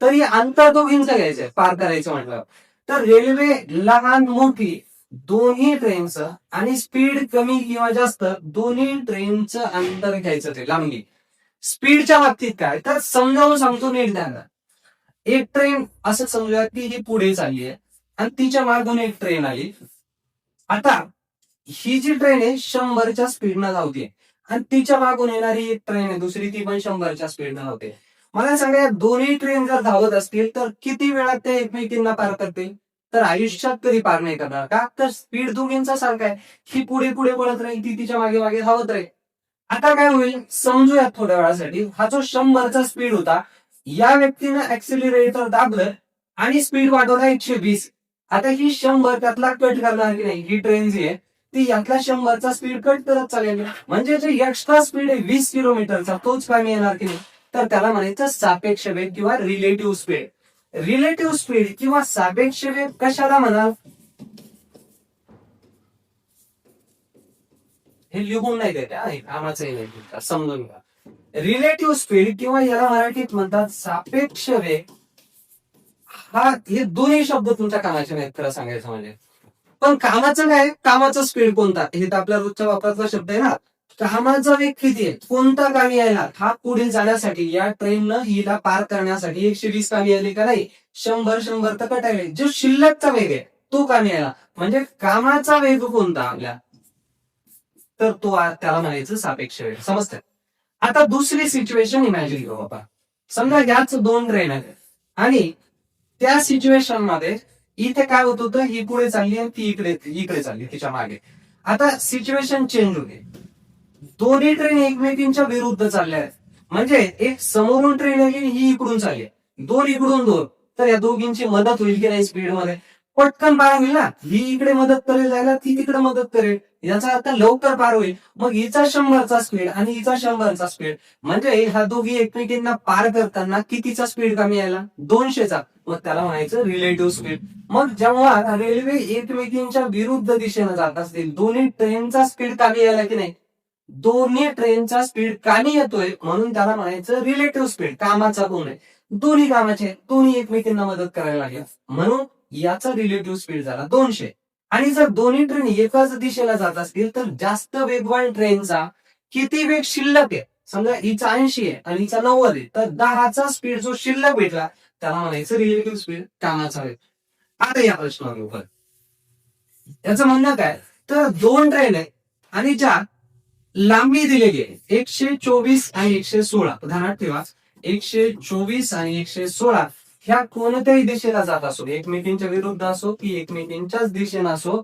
तरी अंतर दोघींचं घ्यायचंय पार करायचं म्हटलं. तर रेल्वे लहान मोठी दोन्ही ट्रेनचं आणि स्पीड कमी किंवा जास्त दोन्ही ट्रेनचं अंतर घ्यायचं, ते लांबी. स्पीडच्या बाबतीत काय, तर समजावून सांगतो नीट द्या. एक ट्रेन असं समजूया की ही पुढे चालली आहे आणि तिच्या मागून एक ट्रेन आली. आता ही जी ट्रेन आहे 100च्या स्पीडनं धावते आणि तिच्या मागून येणारी एक ट्रेन आहे दुसरी, ती पण 100च्या स्पीडनं धावते. मला सांगा, या दोन्ही ट्रेन जर धावत असतील तर किती वेळात ते एकमेकींना पार करतील, तर आयुष्यात कधी पार नाही करणार. का, तर स्पीड दोघींचा सारखा आहे. ही पुढे पुढे पळत राहील, ती तिच्या मागे मागे धावत राहील. आता काय होईल समजूयात थोड्या वेळासाठी. हा जो 100चा स्पीड होता, या व्यक्तीनं ऍक्सिलरेटर दाबलं आणि स्पीड वाढवला 120. आता ही 100 त्यातला कट करणार की नाही, ही ट्रेन जी आहे ती यातला 100चा स्पीड कट करत चालेल. म्हणजे जे एक्स्ट्रा स्पीड आहे 20 किलोमीटरचा तोच कमी येणार की नाही, तर त्याला म्हणायचं सापेक्ष वेग किंवा रिलेटिव्ह स्पीड. रिलेटिव्ह स्पीड किंवा सापेक्ष वेग कशाला म्हणाल, हे लिहून नाही देत, कामाचंही नाही, समजून घ्या. रिलेटिव्ह स्पीड किंवा याला मराठीत म्हणतात सापेक्ष वेग, हा हे दोन्ही शब्द तुमच्या कामाचे नाहीत खरं सांगायचं म्हणजे. पण कामाचं काय, कामाचा स्पीड कोणता, हे तर आपल्या रोजच्या वापरातला शब्द आहे ना. कामाचा वेग किती आहे, कोणता कामी यायला, हा पुढे जाण्यासाठी या ट्रेननं हिला पार करण्यासाठी 120 कामी आली का नाही, 100 तर कटायला, जो शिल्लकचा वेग आहे तो कामी यायला. म्हणजे कामाचा वेग कोणता आपल्या, तर तो त्याला म्हणायचं सापेक्ष वेग. समजतं. आता दुसरी सिच्युएशन इमॅजिन करू आपण. समजा याच 2 ट्रेन आहेत आणि त्या सिच्युएशन मध्ये इथे काय होत होतं, ही पुढे चालली आणि ती इकडे इकडे चालली तिच्या मागे. आता सिच्युएशन चेंज होते, दोन्ही ट्रेन एकमेकींच्या विरुद्ध चालल्या आहेत. म्हणजे एक समोरून ट्रेन आली ही इकडून चालली, दोन इकडून दोन, तर या दोघींची मदत होईल की नाही स्पीड मध्ये, पटकन पार होईल ना. ही इकडे मदत करेल जायला, ती तिकडे मदत करेल, याचा अर्थ लवकर पार होईल. मग हिचा 100चा स्पीड आणि हिचा 100चा स्पीड, म्हणजे ह्या दोघी एकमेकींना पार करताना कितीचा स्पीड कमी यायला, 200चा. मग त्याला म्हणायचं रिलेटिव्ह स्पीड. मग जेव्हा रेल्वे एकमेकींच्या विरुद्ध दिशेने जात असतील, दोन्ही ट्रेनचा स्पीड कमी यायला की नाही, दोन्ही ट्रेनचा स्पीड कमी येतोय म्हणून त्याला म्हणायचं रिलेटिव्ह स्पीड. कामाचा कोण आहे, दोन्ही कामाचे, दोन्ही एकमेकींना मदत करायला लागल्या म्हणून याचा रिलेटिव्ह स्पीड झाला 200. आणि जर दोन्ही ट्रेन एकाच दिशेला जात असतील तर जास्त वेगवान ट्रेनचा किती वेग शिल्लक आहे, समजा हिचा 80 आहे आणि हिचा 90 आहे, तर 10चा स्पीड जो शिल्लक भेटला त्याला म्हणायचं रिलेटिव्ह स्पीड, कामाचा वेग. आता या प्रश्नावर याचं म्हणणं काय, तर 2 ट्रेन आहे आणि ज्या लांबी दिलेली आहे 124 आणि 116, ध्यानात ठेवा, 124 आणि 116 ह्या कोणत्याही दिशेला जात असो, एकमेकींच्या विरुद्ध असो की एकमेकींच्याच दिशेने असो,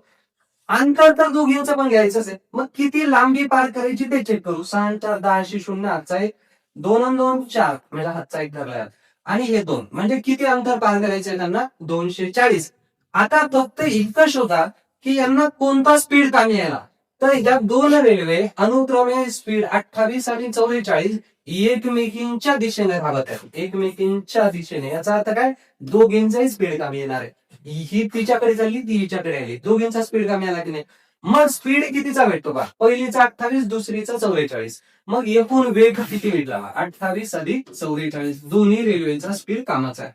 अंतर तर दोघींचं पण घ्यायचंच आहे. मग किती लांबी पार करायची ते चेक करू. 6 4 10 0 हातचा एक, 2 2 4 म्हणजे हातचा एक धरला आणि हे 2, म्हणजे किती अंतर पार करायचंय त्यांना, 240. आता फक्त इतकं शोधा की यांना कोणता स्पीड कमी यायला. तर या 2 रेल्वे अनुक्रमे स्पीड 28 आणि 44 एकमेकींच्या दिशेने धावत आहेत, एकमेकींच्या दिशेने. याचा अर्थ काय, दोघींचाही स्पीड कमी येणार आहे. ही तिच्याकडे चालली, ती हिच्याकडे आली, दोघींचा स्पीड कमी आला की नाही. मग स्पीड कितीचा भेटतो का, पहिलीचा 28, दुसरीचा 44. मग एकूण वेग किती भेटला, 28 अधिक 44, दोन्ही रेल्वेचा स्पीड कामाचा आहे.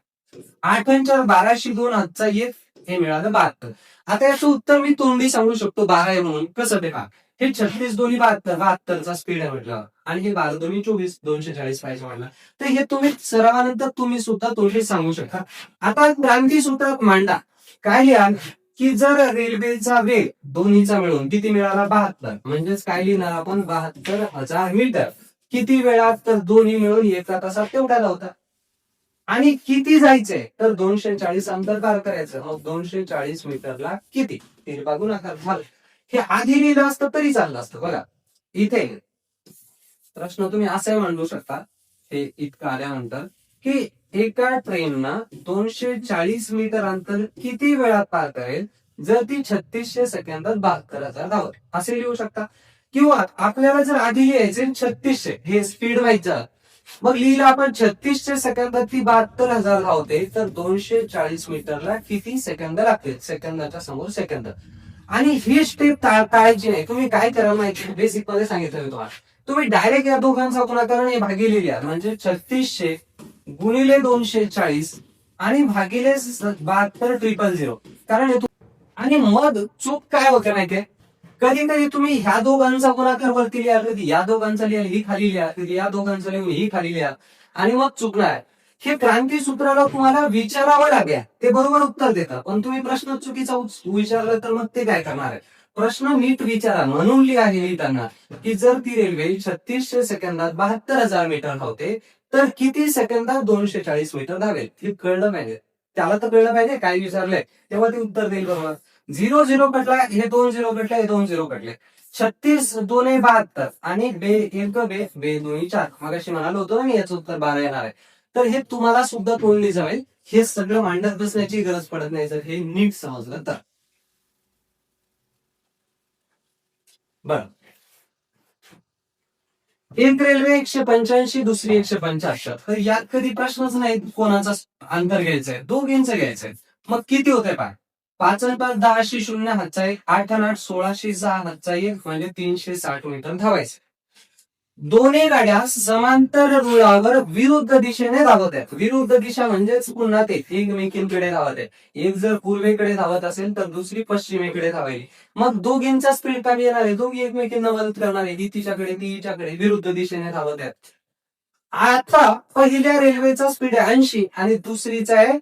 8 आणि 4 1202 हातचा एक, हे मिळालं 72. आता याचं उत्तर मी तोंडी सांगू शकतो 12 आहे म्हणून. कसं ते का, हे 36 दोन्ही 72, 72चा स्पीड आहे म्हटलं, आणि हे 12 दोन्ही 24, 240 पाहिजे म्हटलं. तर हे तुम्ही सरावानंतर तुम्ही सुद्धा तोंडी सांगू शकता. आता क्रांती सूत्रात मांडा, काय लिहा की जर रेल्वेचा वेग दोन्हीचा मिळून किती मिळाला, 72, म्हणजेच काय लिहिणार आपण, 72,000 मीटर. किती वेळात, तर दोन्ही मिळून एका तासात तेवढा होता. आणि किती जायचंय, तर 240 अंतर पार करायचं. मग 240 मीटरला किती, ते बघू नका झालं. हे आधी लिहिलं असतं तरी चाललं असतं. बघा इथे प्रश्न तुम्ही असाही मांडू शकता, हे इतकं आल्यानंतर, की एका ट्रेननं 240 मीटर अंतर किती वेळात पार करेल जर ती 3600 सेकंदात 72,000 धावत, असे लिहू शकता. किंवा आपल्याला जर आधी लिहायचे 3600, हे स्पीड व्हायचं, मग लिहिलं आपण 3600 सेकंदात ती 72,000 धावते, तर 240 मीटरला किती सेकंद लागतील, सेकंदाच्या समोर सेकंद. आणि ही स्टेप टाळायची नाही. तुम्ही काय करा माहिती, बेसिक मध्ये सांगितलं मी तुम्हाला, तुम्ही डायरेक्ट या दोघांचा गुणाकार हे भागिले लिहा, म्हणजे 3600 गुणिले 240 आणि भागिले 72,000. कारण आणि मग चूक काय होते माहितीये, कधी कधी तुम्ही ह्या दोघांचा गुणाकार वरती लिहा, कधी या दोघांचा लिहा ही खाली लिहा, कधी या दोघांचा लिहून ही खाली लिहा, आणि मग चुकणार. हे क्रांती सूत्राला तुम्हाला विचारावं लागेल, ते बरोबर उत्तर देतात, पण तुम्ही प्रश्न चुकीचा विचारला तर मग ते काय करणार आहे. प्रश्न नीट विचारा, म्हणून लिहा लिहिताना की जर ती रेल्वे 3600 सेकंदात 72,000 मीटर धावते, तर किती सेकंदात 240 मीटर धावेल, हे कळलं पाहिजे. त्याला तर कळलं पाहिजे काय विचारलंय, तेव्हा ते उत्तर देईल बरोबर. 0 कटला, हे 2 0 कटले, हे 2 0 कटले, 36 2 72 आणि बे 1 बे बे 2 4. मगाशी म्हणालो होतो ना मी, याचं उत्तर 12 येणार आहे. तर हे तुम्हाला सुद्धा तोंडली जाईल, हे सगळं मांडत बसण्याची गरज पडत नाही जर हे नीट समजलं तर. बर, एक रेल्वे 185, दुसरी 175, तर यात कधी प्रश्नच नाही कोणाचा अंतर घ्यायचंय, दोघींचं घ्यायचंय. मग किती होतंय पहा, 5 आणि 5 10, 0 हातचा एक, 8 आणि 8 16, 6 हातचा एक, म्हणजे 360 मीटर धावायचे. दोन्ही गाड्या समांतर रुळावर विरुद्ध दिशेने धावत आहेत. विरुद्ध दिशा म्हणजेच पुन्हा ते एकमेकींकडे धावत आहे. एक जर पूर्वेकडे धावत असेल तर दुसरी पश्चिमेकडे धावायली. मग दोघींचा स्पीड कमी येणार आहे, दोघी एकमेकींना मदत करणार आहे. ही तिच्याकडे ती हिच्याकडे विरुद्ध दिशेने धावत आहेत. आता पहिल्या रेल्वेचा स्पीड आहे 80 आणि दुसरीचा आहे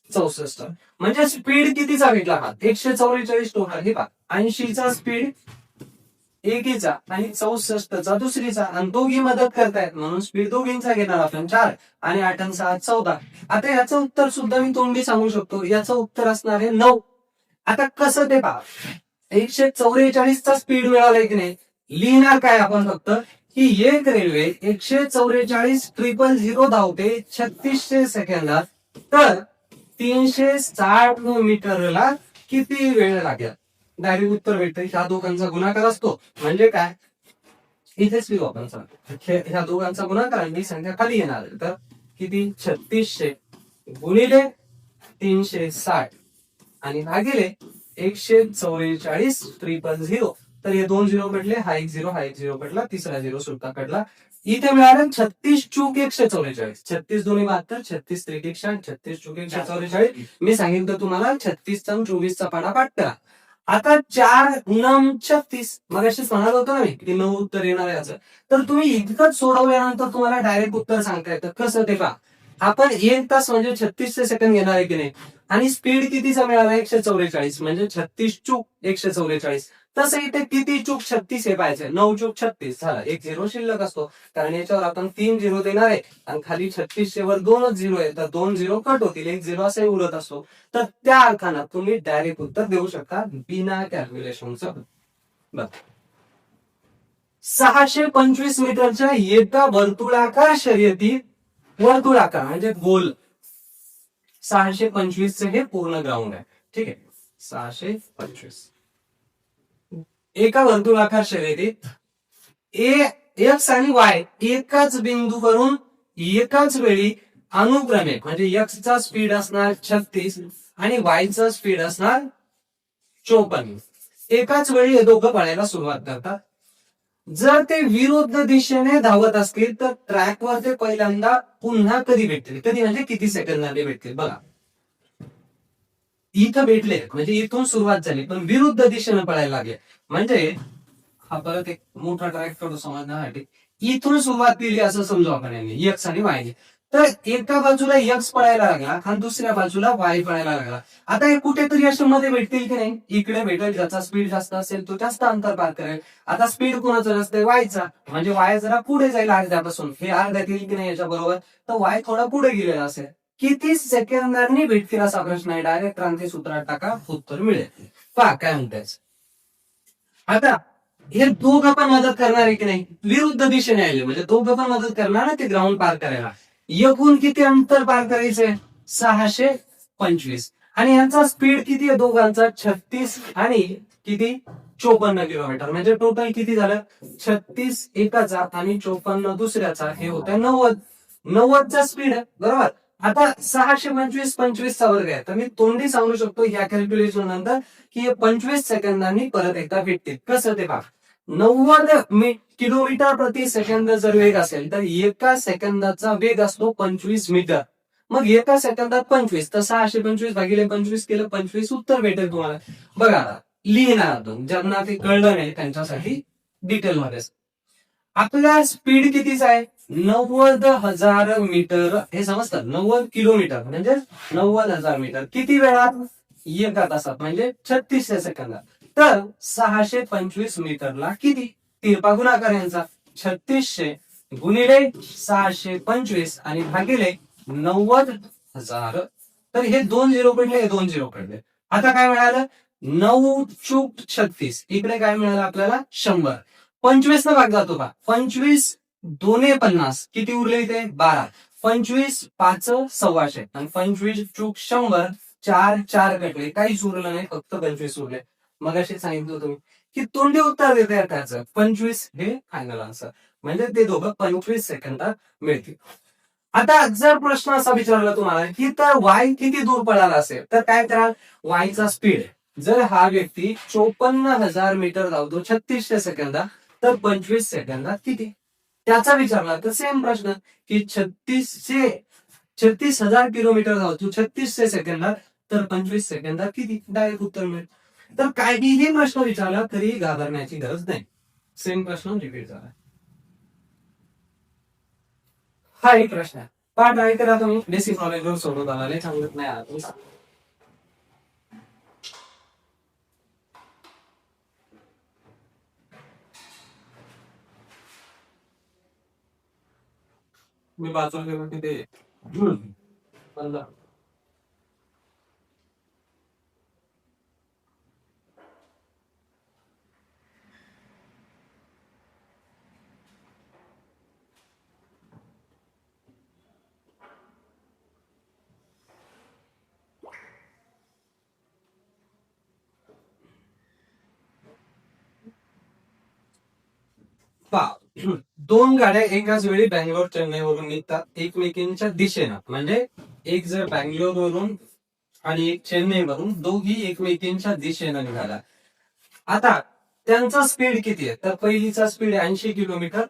64. म्हणजे स्पीड कितीचा भेटला हा, 144 टोटल. हे पहा, 80चा स्पीड एकीचा आणि 64चा दुसरीचा, आणि दोघी मदत करतायत म्हणून स्पीड दोघींचा घेणार आपण 4 आणि 8 आणि 6 14. आता याचं उत्तर सुद्धा मी तोंडी सांगू शकतो, याचं उत्तर असणार आहे 9. आता कसं ते पहा, 144चा स्पीड मिळालाय की नाही, लिहिणार काय आपण फक्त की एक रेल्वे 144,000 धावते 3600 सेकंदात, तर 360 मीटरला किती वेळ लागेल. डायरेक्ट उत्तर भेटतं, ह्या दोघांचा गुणाकार असतो. म्हणजे काय, इथेच लिहू आपण, ह्या दोघांचा गुणाकार आणि ही संख्या खाली येणार, तर किती 3600 गुणिले 360 आणि भागिले 144,000. तर हे 2 झिरो पडले, हा एक झिरो, हा एक झिरो पडला, तिसरा झिरो सुद्धा पडला. इथे मिळालं 36 चूक 144. 36 दोन्ही 72, 36 त्रिक 160, 36 चूक 144. मी सांगितलं तुम्हाला 36चा आणि 24चा पाठ करा. आता 4 9 36, मग अशीच म्हणाल होतं ना मी की 9 उत्तर येणार आहे याचं. तर तुम्ही इतकंच सोडवल्यानंतर तुम्हाला डायरेक्ट उत्तर सांगता येतं. कसं ते पहा, आपण 1 तास म्हणजे 36 सेकंद घेणार आहे की नाही, आणि स्पीड कितीचा मिळाला 144, म्हणजे 36 चूक 144. तसं इथे किती चूक 36 हे पाहायचे, 9 चूक 36 झाला, एक झिरो शिल्लक असतो, कारण याच्यावर आपण 3 झिरो देणार आहे आणि खाली 36 वर 2च झिरो आहे, तर 2 झिरो कट होतील, एक झिरो असे उरत असतो. तर त्या अर्थानं तुम्ही डायरेक्ट उत्तर देऊ शकता बिना कॅल्क्युलेशनचं. बघ, 625 मीटरच्या एका वर्तुळाकार शर्यतीत, वर्तुळाकार म्हणजे गोल, 625 हे पूर्ण ग्राउंड आहे, ठीक आहे, 625 एका वर्तुळाकार शर्यतीत एक्स आणि वाय एकाच बिंदूवरून एकाच वेळी अनुक्रमे, म्हणजे एक्स चा स्पीड असणार 36 आणि वाय चा स्पीड असणार 54. एकाच वेळी हे दोघं पळायला सुरुवात करतात. जर ते विरुद्ध दिशेने धावत असतील तर ट्रॅकवर ते पहिल्यांदा पुन्हा कधी भेटतील, कधी म्हणजे किती सेकंदाने भेटतील. बघा, इथं भेटले म्हणजे इथून सुरुवात झाली, पण विरुद्ध दिशेने पळायला लागले, म्हणजे हा परत एक मोठा ट्रॅक करतो समजण्यासाठी. इथून सुरुवात केली असं समजू आपण यांनी, एक्स आणि वाय. तर एका बाजूला एक्स पळायला लागला आणि दुसऱ्या बाजूला वाय पळायला लागला. आता हे कुठेतरी अशा मध्ये भेटतील की नाही, इकडे भेटेल, ज्याचा स्पीड जास्त असेल तो जास्त अंतर पार करेल. आता स्पीड कोणाचा जास्त आहे, वायचा, म्हणजे वाय जरा पुढे जाईल अर्ध्यापासून, हे अर्ध्यात येईल की नाही याच्या बरोबर, तर वाय थोडा पुढे गेलेला असेल. किती सेकंदांनी भेटतील असा प्रश्न आहे, डायरेक्ट क्रांती सूत्रात टाका, उत्तर मिळेल. पहा काय म्हणतायच. आता हे दोघं पण मदत करणार आहे की नाही, विरुद्ध दिशेने आले म्हणजे दोघं पण मदत करणार ना ते ग्राउंड पार करायला. एकूण किती अंतर पार करायचंय, 625, आणि यांचा स्पीड किती आहे दोघांचा, 36 आणि किती 54 किलोमीटर, म्हणजे टोटल किती झालं, 36 एकाचा आणि 54 दुसऱ्याचा, हे होतं 90. 90चा स्पीड आहे, बरोबर. आता 625 25चा वर्ग आहे, तर मी तोंडी सांगू शकतो या कॅल्क्युलेशन नंतर की हे 25 सेकंदांनी परत एकदा भेटतील. कसं ते पहा, 90 किलोमीटर प्रति सेकंद जर वेग असेल तर एका सेकंदाचा वेग असतो 25 मीटर. मग एका सेकंदात 25, तर 625 भागिले 25 केलं 25 उत्तर भेटेल तुम्हाला. बघा, लिहिणार ज्यांना ते कळलं नाही त्यांच्यासाठी डिटेलमध्ये. आपला स्पीड कितीचा आहे, 90,000 मीटर, हे समजतात, 90 किलोमीटर म्हणजे 90,000 मीटर, किती वेळात, एका तासात, म्हणजे 36 सेकंदात. तर 625 मीटरला किती, तिरपा गुणाकार यांचा, 3600 गुणिले 625 आणि भागिले 90,000. तर हे 2 झिरो पडले, हे 2 झिरो पडले. आता काय मिळालं, 9 चूक 36, इकडे काय मिळालं आपल्याला 100. 25 न भाग जातो का, 25 2 50, किती उरले इथे 12, 25 5 1,200 आणि 25 चूक 100, 4 4 कटले, काहीच उरलं नाही, फक्त 25 उरले. मग असे सांगितलं तुम्ही की तोंडी उत्तर देते त्याचं 25 हे फायनल आन्सर. म्हणजे ते दोघं 25 सेकंदात मिळतील. आता जर प्रश्न असा विचारला तुम्हाला की तर वाय किती दूर पळाला असेल, तर काय कराल, वायचा स्पीड जर हा व्यक्ती 54,000 मीटर धावतो 36 सेकंदात, तर 25 सेकंदात किती, त्याचा विचारला. तर सेम प्रश्न की 36,000 किलोमीटर धावतो 36 सेकंदात, तर 25 सेकंदात किती, डायरेक्ट उत्तर मिळेल. तर काहीही प्रश्न विचारला तरी घाबरण्याची गरज नाही. सेम प्रश्न रिपीट झाला. हा एक प्रश्न आहे. पाठ ट्राय करा तुम्ही, बेसिक नॉलेज वर सोडवत आला सांगत नाही आला. मी बाजूला गेलो की ते बंद. दोन गाड्या एकाच वेळी बँगलोर चेन्नईवरून निघतात एकमेकींच्या दिशेनं. म्हणजे एक जर बँगलोर वरून आणि एक चेन्नईवरून, दोघी एकमेकींच्या दिशेनं निघाला. आता त्यांचा स्पीड किती आहे, तर पहिलीचा स्पीड 80 किलोमीटर.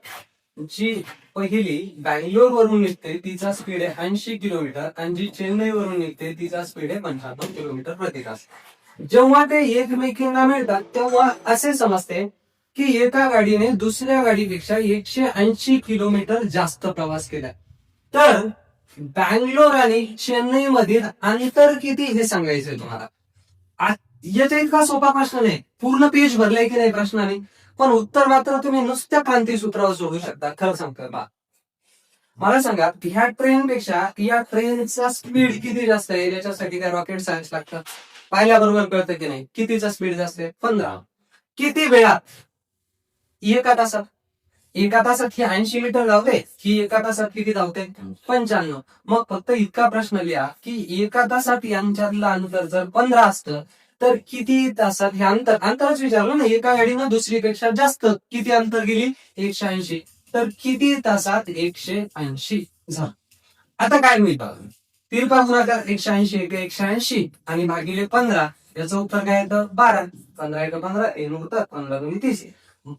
जी पहिली बँगलोर वरून निघते तिचा स्पीड आहे 80 किलोमीटर, आणि जी चेन्नई वरून निघते तिचा स्पीड आहे 55 किलोमीटर प्रति तास. जेव्हा ते एकमेकींना मिळतात तेव्हा असे समजते की एका गाडीने दुसऱ्या गाडीपेक्षा 180 किलोमीटर जास्त प्रवास केला. तर बँगलोर आणि चेन्नई मधील अंतर किती हे सांगायचंय तुम्हाला. याचा इतका सोपा प्रश्न नाही, पूर्ण पेज भरलाय की नाही प्रश्नाने, पण उत्तर मात्र तुम्ही नुसत्या क्रांती सूत्रावर सोडू शकता. खरं सांगतो बा, मला सांगा ह्या ट्रेनपेक्षा या ट्रेनचा स्पीड किती जास्त आहे, याच्यासाठी काय रॉकेट सायन्स लागतं, पाहिल्याबरोबर कळतं की नाही. कितीचा स्पीड जास्त आहे, 15. किती वेळात, एका तासात. एका तासात ही 80 मीटर धावते, ही एका तासात किती धावते, 95. मग फक्त इतका प्रश्न लिहा की एका तासात यांच्यातलं अंतर जर 15 असतं, तर किती तासात हे अंतरच विचारलं ना, एका गाडीनं दुसरीपेक्षा जास्त किती अंतर गेली, 180. तर किती तासात 180 झालं. आता काय मिळतं, तिरपा गुणाकार 180 180 आणि भागिले 15, याचं उत्तर काय येतं 12. 15 1 15 1 उत्तर 15 2 30.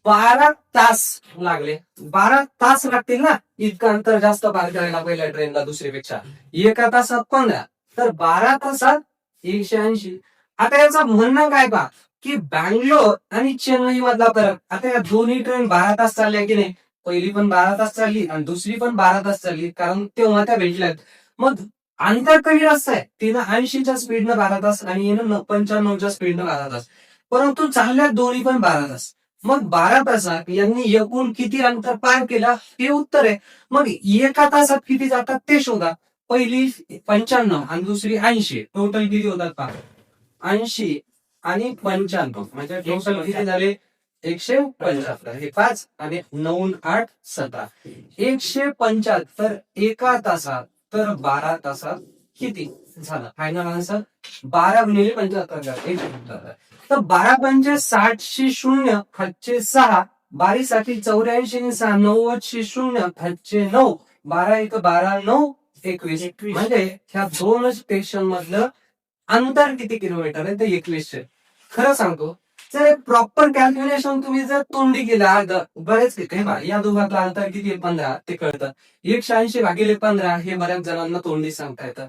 12 तास लागले. 12 तास लागतील ना इतकं अंतर जास्त पार करायला पहिल्या ट्रेनला दुसरीपेक्षा. एका तासात 15, तर 12 तासात 180. आता याचं म्हणणं काय पहा की बँगलोर आणि चेन्नई मधला फरक. आता या दोन्ही ट्रेन 12 तास चालल्या की नाही, पहिली पण 12 तास चालली आणि दुसरी पण 12 तास चालली, कारण तेव्हा त्या भेटल्यात. मग अंतर कमी जास्त आहे, तिनं 80च्या स्पीडनं 12 तास आणि येणं 95च्या स्पीडनं 12 तास, परंतु चालल्या दोन्ही पण 12 तास. मग 12 तासात यांनी एकूण किती अंतर पार केला हे उत्तर आहे. मग एका तासात किती जातात ते शोधा. पहिली 95 आणि दुसरी 80, टोटल किती होतात पहा, 80 आणि 95, म्हणजे टोटल किती झाले 175. हे 5 आणि 9 8 17, 175 एका तासात. तर 12 तासात किती झालं, फायनल आन्सर 12 गुणिले 75. तर 12 पंचे 60 0 5 6, 22 साठी 84 6 90 0 5 9, 12 1 12 9 21. म्हणजे ह्या दोन स्टेशन मधलं अंतर किती किलोमीटर आहे, ते 21. खरं सांगतो, जर प्रॉपर कॅल्क्युलेशन तुम्ही जर तोंडी केला, बरेच काही या दोघातलं अंतर किती 15 ते कळतं. 180 भागिले 15 हे बऱ्याच जणांना तोंडी सांगता येतं.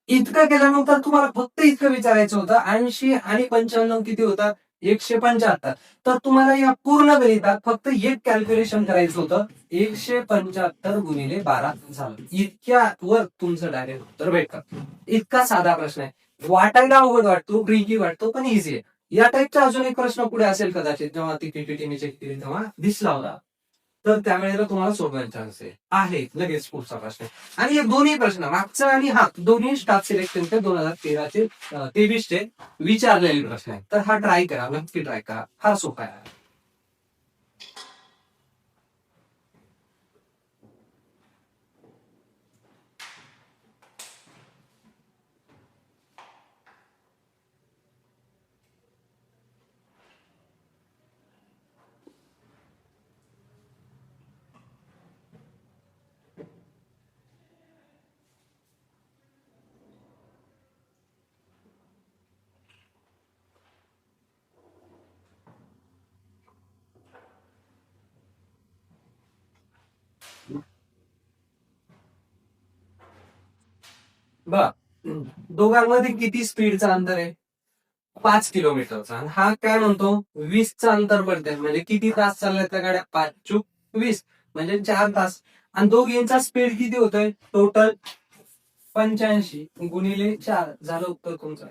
इतकं केल्यानंतर तुम्हाला फक्त इतकं विचारायचं होतं 80 आणि 95 किती होतात, 175. तर तुम्हाला या पूर्ण गणितात फक्त एक कॅल्क्युलेशन करायचं होतं, 175 गुणिले 12 झालं. इतक्या वर तुमचं डायरेक्ट उत्तर भेटतं. इतका साधा प्रश्न आहे, वाटायला अवघड वाटतो, ट्रिकी वाटतो, पण इझी आहे. या टाईपचा अजून एक प्रश्न पुढे असेल कदाचित, जेव्हा ती पीपीटी मी चेक केली तेव्हा दिसला होता, तर त्यावेळेला तुम्हाला सोडवायचा चान्स आहे. लगेच पुढचा प्रश्न. आणि हे दोन्ही प्रश्न मागचा आणि हा दोन्ही स्टाफ सिलेक्शनचे 2013 चे 23 चे विचारलेले प्रश्न आहेत. तर हा ट्राय करा, नक्की ट्राय करा, हा सोपा आहे. बघा, दोघांमध्ये किती स्पीडचा अंतर आहे? 5 किलोमीटरचा. आणि हा काय म्हणतो 20चा अंतर पडतंय. म्हणजे किती तास चालल्यात त्या गाड्या? 5 × 20 म्हणजे 4 तास. आणि दोघींचा स्पीड किती होतोय टोटल? 85 × 4 झालं उत्तर तुमचं.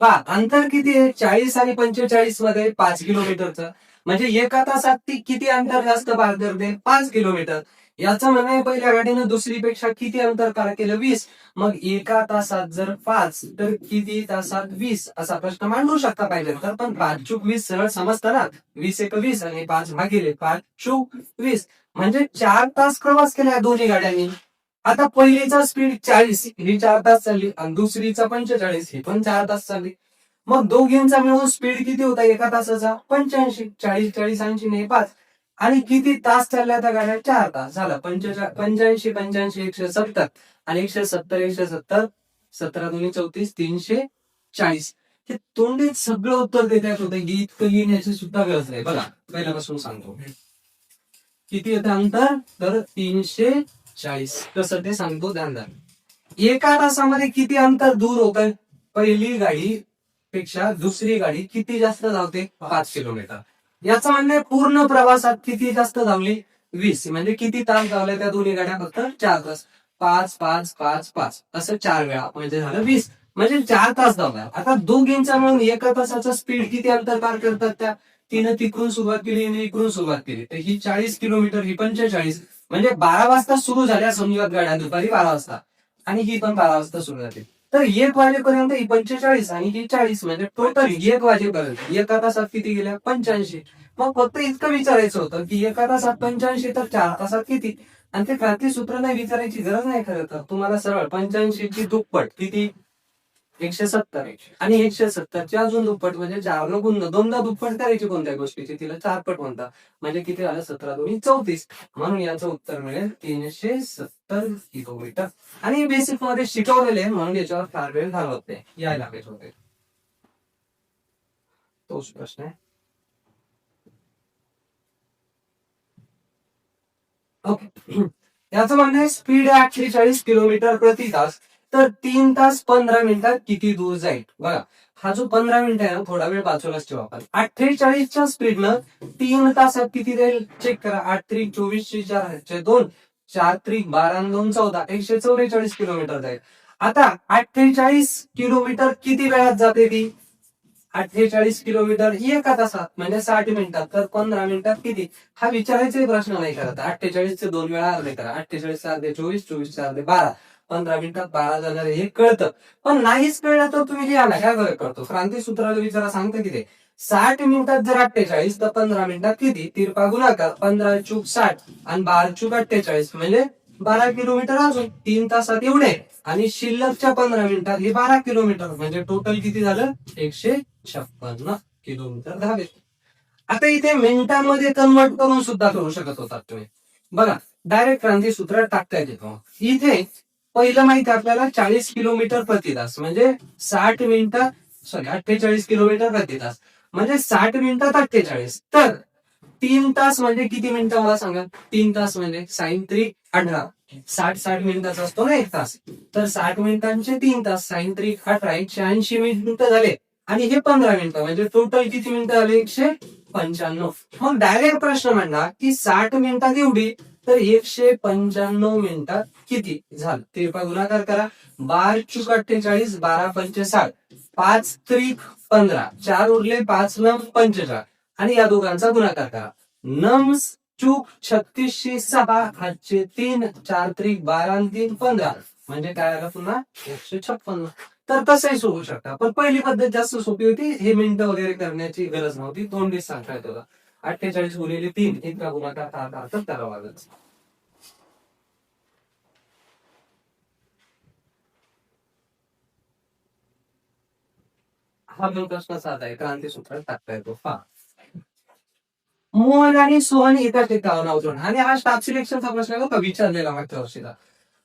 पहा अंतर किती आहे? 40 आणि 45 मध्ये 5 किलोमीटरचं. म्हणजे एका तासात ती किती अंतर जास्त पार करते? 5 किलोमीटर. याचं म्हणणं आहे पहिल्या गाडीनं दुसरीपेक्षा किती अंतर पार केलं? 20. मग एका तासात जर 5 तर किती तासात 20 असा प्रश्न मांडू शकता पाहिजे तर. पण 5 × 20 सरळ समजतं ना. 20 × 1 = 20 आणि 5/5 × 20 म्हणजे 4 तास प्रवास केला या दोन्ही गाड्यांनी. आता पहिलीचा स्पीड 40 ही 4 तास चालली आणि दुसरीचा 45 ही पण 4 तास चालली. मग दोघींचा मिळून स्पीड किती होता एका तासाचा? 85. 40 40 80 ने 5. आणि किती तास चालल्या त्या गाड्या? 4 तास. झालं 85 85 170 आणि 170 170 17 2 34 340. हे तोंडीत सगळं उत्तर देण्यात होतं की इतकं लिहिण्याची सुद्धा गरज नाही. बघा पहिल्यापासून सांगतो किती येतं अंतर तर 340. कसं ते सांगतो ध्यान द्या. एका तासामध्ये किती अंतर दूर होतं? पहिली गाडी पेक्षा दुसरी गाडी किती जास्त धावते? 5 किलोमीटर. याचं म्हणणं पूर्ण प्रवासात किती जास्त धावली? 20. म्हणजे किती तास धावल्या त्या दोन्ही गाड्या? फक्त 4 तास. 5 5 5 5 असं 4 वेळा म्हणजे झालं 20. म्हणजे 4 तास धावल्या. आता दोघींचा मिळून एका तासाचा स्पीड किती अंतर पार करतात त्या? तिनं तिकडून सुरुवात केली आणि इकडून सुरुवात केली. तर ही 40 किलोमीटर ही 45. म्हणजे 12 वाजता सुरू झाल्या समजूयात गाड्या दुपारी 12 वाजता. आणि ही पण 12 वाजता सुरू झाली. तर 1 वाजेपर्यंत ही 45 आणि ही 40 म्हणजे टोटल 1 वाजेपर्यंत एका तासात किती गेल्या? 85. मग फक्त इतकं विचारायचं होतं की एका तासात 85 तर 4 तासात किती? आणि ते क्रांती सूत्र नाही विचारायची गरज नाही खरं तर. तुम्हाला सरळ 85 ची दुप्पट किती? 170. आणि 170ची अजून दुप्पट म्हणजे 4 गुणनं दोनदा दुप्पट करायची कोणत्या गोष्टीची? तिला 4 पट म्हणतात. म्हणजे किती झालं? 17 2 34. म्हणून याचं उत्तर मिळेल 370 किलोमीटर. आणि बेसिक मध्ये शिकवलेले आहे म्हणून याच्यावर फार वेळ घालवत नाही. यायला पाहिजे होते. तोच प्रश्न आहे. ओके. याचं म्हणणं आहे स्पीड आहे 48 किलोमीटर प्रति तास. तर 3 तास 15 मिनिटात किती दूर जाईल? बघा हा जो 15 मिनिट आहे ना थोडा वेळ बाजूलाच ठेवा आपण. 48च्या स्पीडनं 3 तासात किती जाईल? चेक करा. 8 त्रिक 24 4 2 4 त्रिक 12 2 14 144 किलोमीटर जाईल. आता 48 किलोमीटर किती वेळात जाते ती? 48 किलोमीटर ही एका तासात म्हणजे 60 मिनिटात. तर 15 मिनिटात किती? हा विचारायचा प्रश्न नाही करत. 48 चे 2 वेळा अर्धे करा. 48 अर्धे 24 24 अर्धे 12. 15 मिनिटात 12 जाणार हे कळतं. पण नाहीच कळलं तर तुम्ही लिहा ना. काय फरक करतो? क्रांती सूत्राला विचारा सांगतं किती? 60 मिनिटात जर 48 तर 15 मिनिटात किती? तिरपा गुणाकार 15 चूक 60 आणि 12 चूक 48 म्हणजे 12 किलोमीटर अजून 3 तासात एवढे. आणि शिल्लकच्या 15 मिनिटात हे 12 किलोमीटर म्हणजे टोटल किती झालं? 156 किलोमीटर झाले. आता इथे मिनिटांमध्ये कन्वर्ट करून सुद्धा करू शकत होतात तुम्ही. बघा डायरेक्ट क्रांती सूत्र टाकता येतो. इथे पहिलं माहिती आपल्याला 40 किलोमीटर प्रति तास म्हणजे 60 मिनिटात 48 किलोमीटर प्रति तास म्हणजे 60 मिनिटात 48. तर 3 तास म्हणजे किती मिनिटं मला सांगा? 3 तास म्हणजे साइन 3 18. 60 मिनिटाचा असतो ना 1 तास. तर 60 मिनिटांचे 3 तास साइन 3 18 180 मिनिटं झाले. आणि हे 15 मिनिटं म्हणजे टोटल किती मिनिटं झाले? 195. मग डायरेक्ट प्रश्न म्हणला की 60 मिनिटात एवढी तर 195 मिनिटात किती झालं? ते गुणाकार करा. 12 चूक 48 12 पंचे 60 5 त्रिक 15 4 उरले 5 नम 45 आणि या दोघांचा गुणाकार करा. नम चूक 36 6 5 3 4 त्रिक 12 आणि 3 15 म्हणजे काय आलं पुन्हा 156. तर तसंही सोडू शकता. पण पहिली पद्धत जास्त सोपी होती. हे मिनिटं वगैरे करण्याची गरज नव्हती. तोंडीच सांगता येत होता. 48 गुणिले 3 इतका गुणाकार तर करावा लागेल. हा पण प्रश्न साधा आहे. क्रांती सूत्रात टाकता येतो. मोहन आणि सोहन एका ठिकाणावर उतरून आणि हा स्टाफ सिलेक्शनचा प्रश्न का विचारलेला मागच्या वर्षीचा.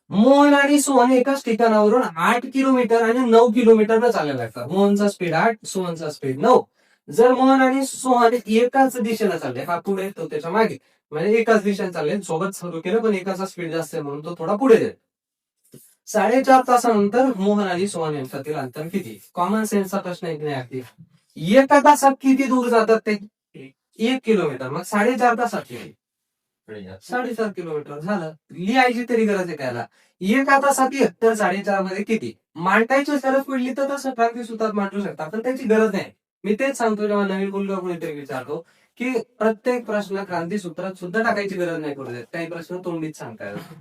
मोहन आणि सोहन एकाच ठिकाणावरून 8 किलोमीटर आणि 9 किलोमीटर चालायला लागतात. मोहनचा स्पीड 8 सोहनचा स्पीड 9. जर मोहन आणि सोहन एकाच दिशेला चालले हा पुढे तो त्याच्या मागे म्हणजे एकाच दिशेने चालले सोबत सुरू केलं पण एकाचा स्पीड जास्त आहे म्हणून तो थोडा पुढे जाईल. 4.5 तासानंतर मोहन आणि सोहन यांच्यातील अंतर किती? कॉमन सेन्सचा प्रश्न एक नाही अगदी. एका तासात किती दूर जातात ते? 1 किलोमीटर. मग 4.5 तासात किती? 4.5 किलोमीटर. झालं. लिहायची तरी गरज आहे त्याला. एका तासात 1 तर 4.5 मध्ये किती? मांडायची गरज पडली तर तसं क्रांती सूत्रात मांडू शकता, पण त्याची गरज नाही. मी तेच सांगतो जेव्हा नवीन मुलगा कोणीतरी विचारतो की प्रत्येक प्रश्न क्रांती सूत्रात सुद्धा टाकायची गरज नाही पडू देत. काही प्रश्न तोंडीच सांगता येतात.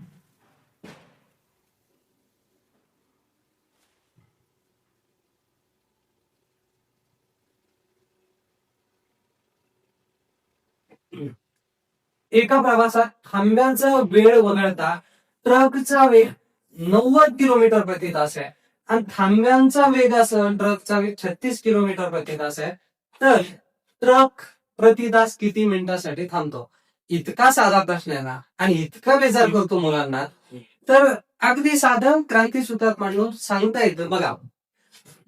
एका प्रवासात थांब्याचा वेळ वगळता ट्रकचा वेग 90 किलोमीटर प्रति तास आहे आणि थांब्यांचा वेग असेल ट्रकचा वेग 36 किलोमीटर प्रति तास आहे, तर ट्रक प्रति तास किती मिनिटांसाठी थांबतो? इतका साधा प्रश्न आहे ना आणि इतका बेजार करतो मुलांना, तर अगदी साधं क्रांती सूत्रात मांडून सांगता येतं. बघा,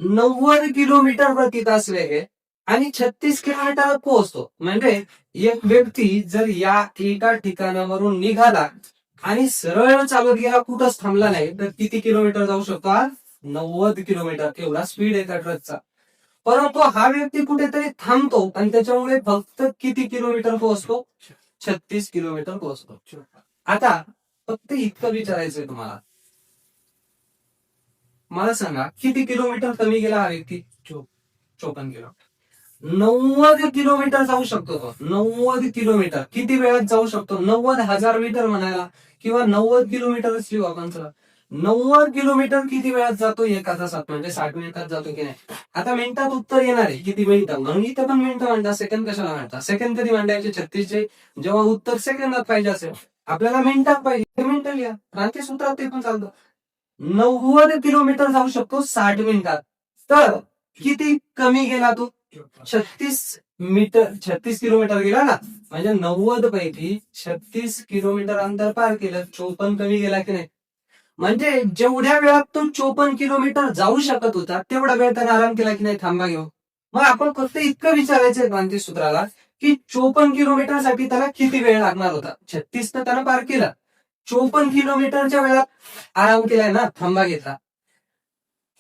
90 किलोमीटर प्रति तास वेग आहे आणि 36 किलोमीटर पोहोचतो. म्हणजे एक व्यक्ती जर या एका ठिकाणावरून निघाला आणि सरळ चालत गेला, कुठंच थांबला नाही, तर किती किलोमीटर जाऊ शकतो? 90 किलोमीटर. एवढा स्पीड आहे त्या ट्रकचा. परंतु हा व्यक्ती कुठेतरी थांबतो आणि त्याच्यामुळे फक्त किती किलोमीटर पोहोचतो? 36 किलोमीटर पोहोचतो. आता फक्त इतकं विचारायचंय तुम्हाला, मला सांगा किती किलोमीटर कमी गेला हा व्यक्ती? 54 किलोमीटर. 90 किलोमीटर जाऊ शकतो तो. 90 किलोमीटर किती वेळात जाऊ शकतो? 90,000 मीटर म्हणायला, किंवा 90 किलोमीटरच लिहू आपण. 90 किलोमीटर किती वेळात जातो? एका तासात. म्हणजे 60 मिनिटात जातो की नाही? आता मिनिटात उत्तर येणार आहे किती मिनिटं, म्हणून इथं पण मिनिटं मांडता. सेकंद कशाला मांडता? सेकंद कधी मांडायचे? 36चे. जेव्हा उत्तर सेकंदात पाहिजे असेल, आपल्याला मिनिटात पाहिजे, मिनिटं लिहा. क्रांती सूत्रात ते पण चालतं. 90 किलोमीटर जाऊ शकतो 60 मिनिटात. तर किती कमी गेला तो? 36 किलोमीटर गेला ना, म्हणजे 90 पैकी 36 किलोमीटर अंतर पार केलं. 54 कमी गेला की नाही? म्हणजे जेवढ्या वेळात तो 54 किलोमीटर जाऊ शकत होता, तेवढा वेळ त्याने आराम केला की नाही थांबा घेऊ. मग आपण फक्त इतकं विचारायचंय क्रांती सूत्राला की 54 किलोमीटर साठी त्याला किती वेळ लागणार होता? 36 तर त्यानं पार केला. 54 किलोमीटरच्या वेळात आराम केलाय ना, थांबा घेतला.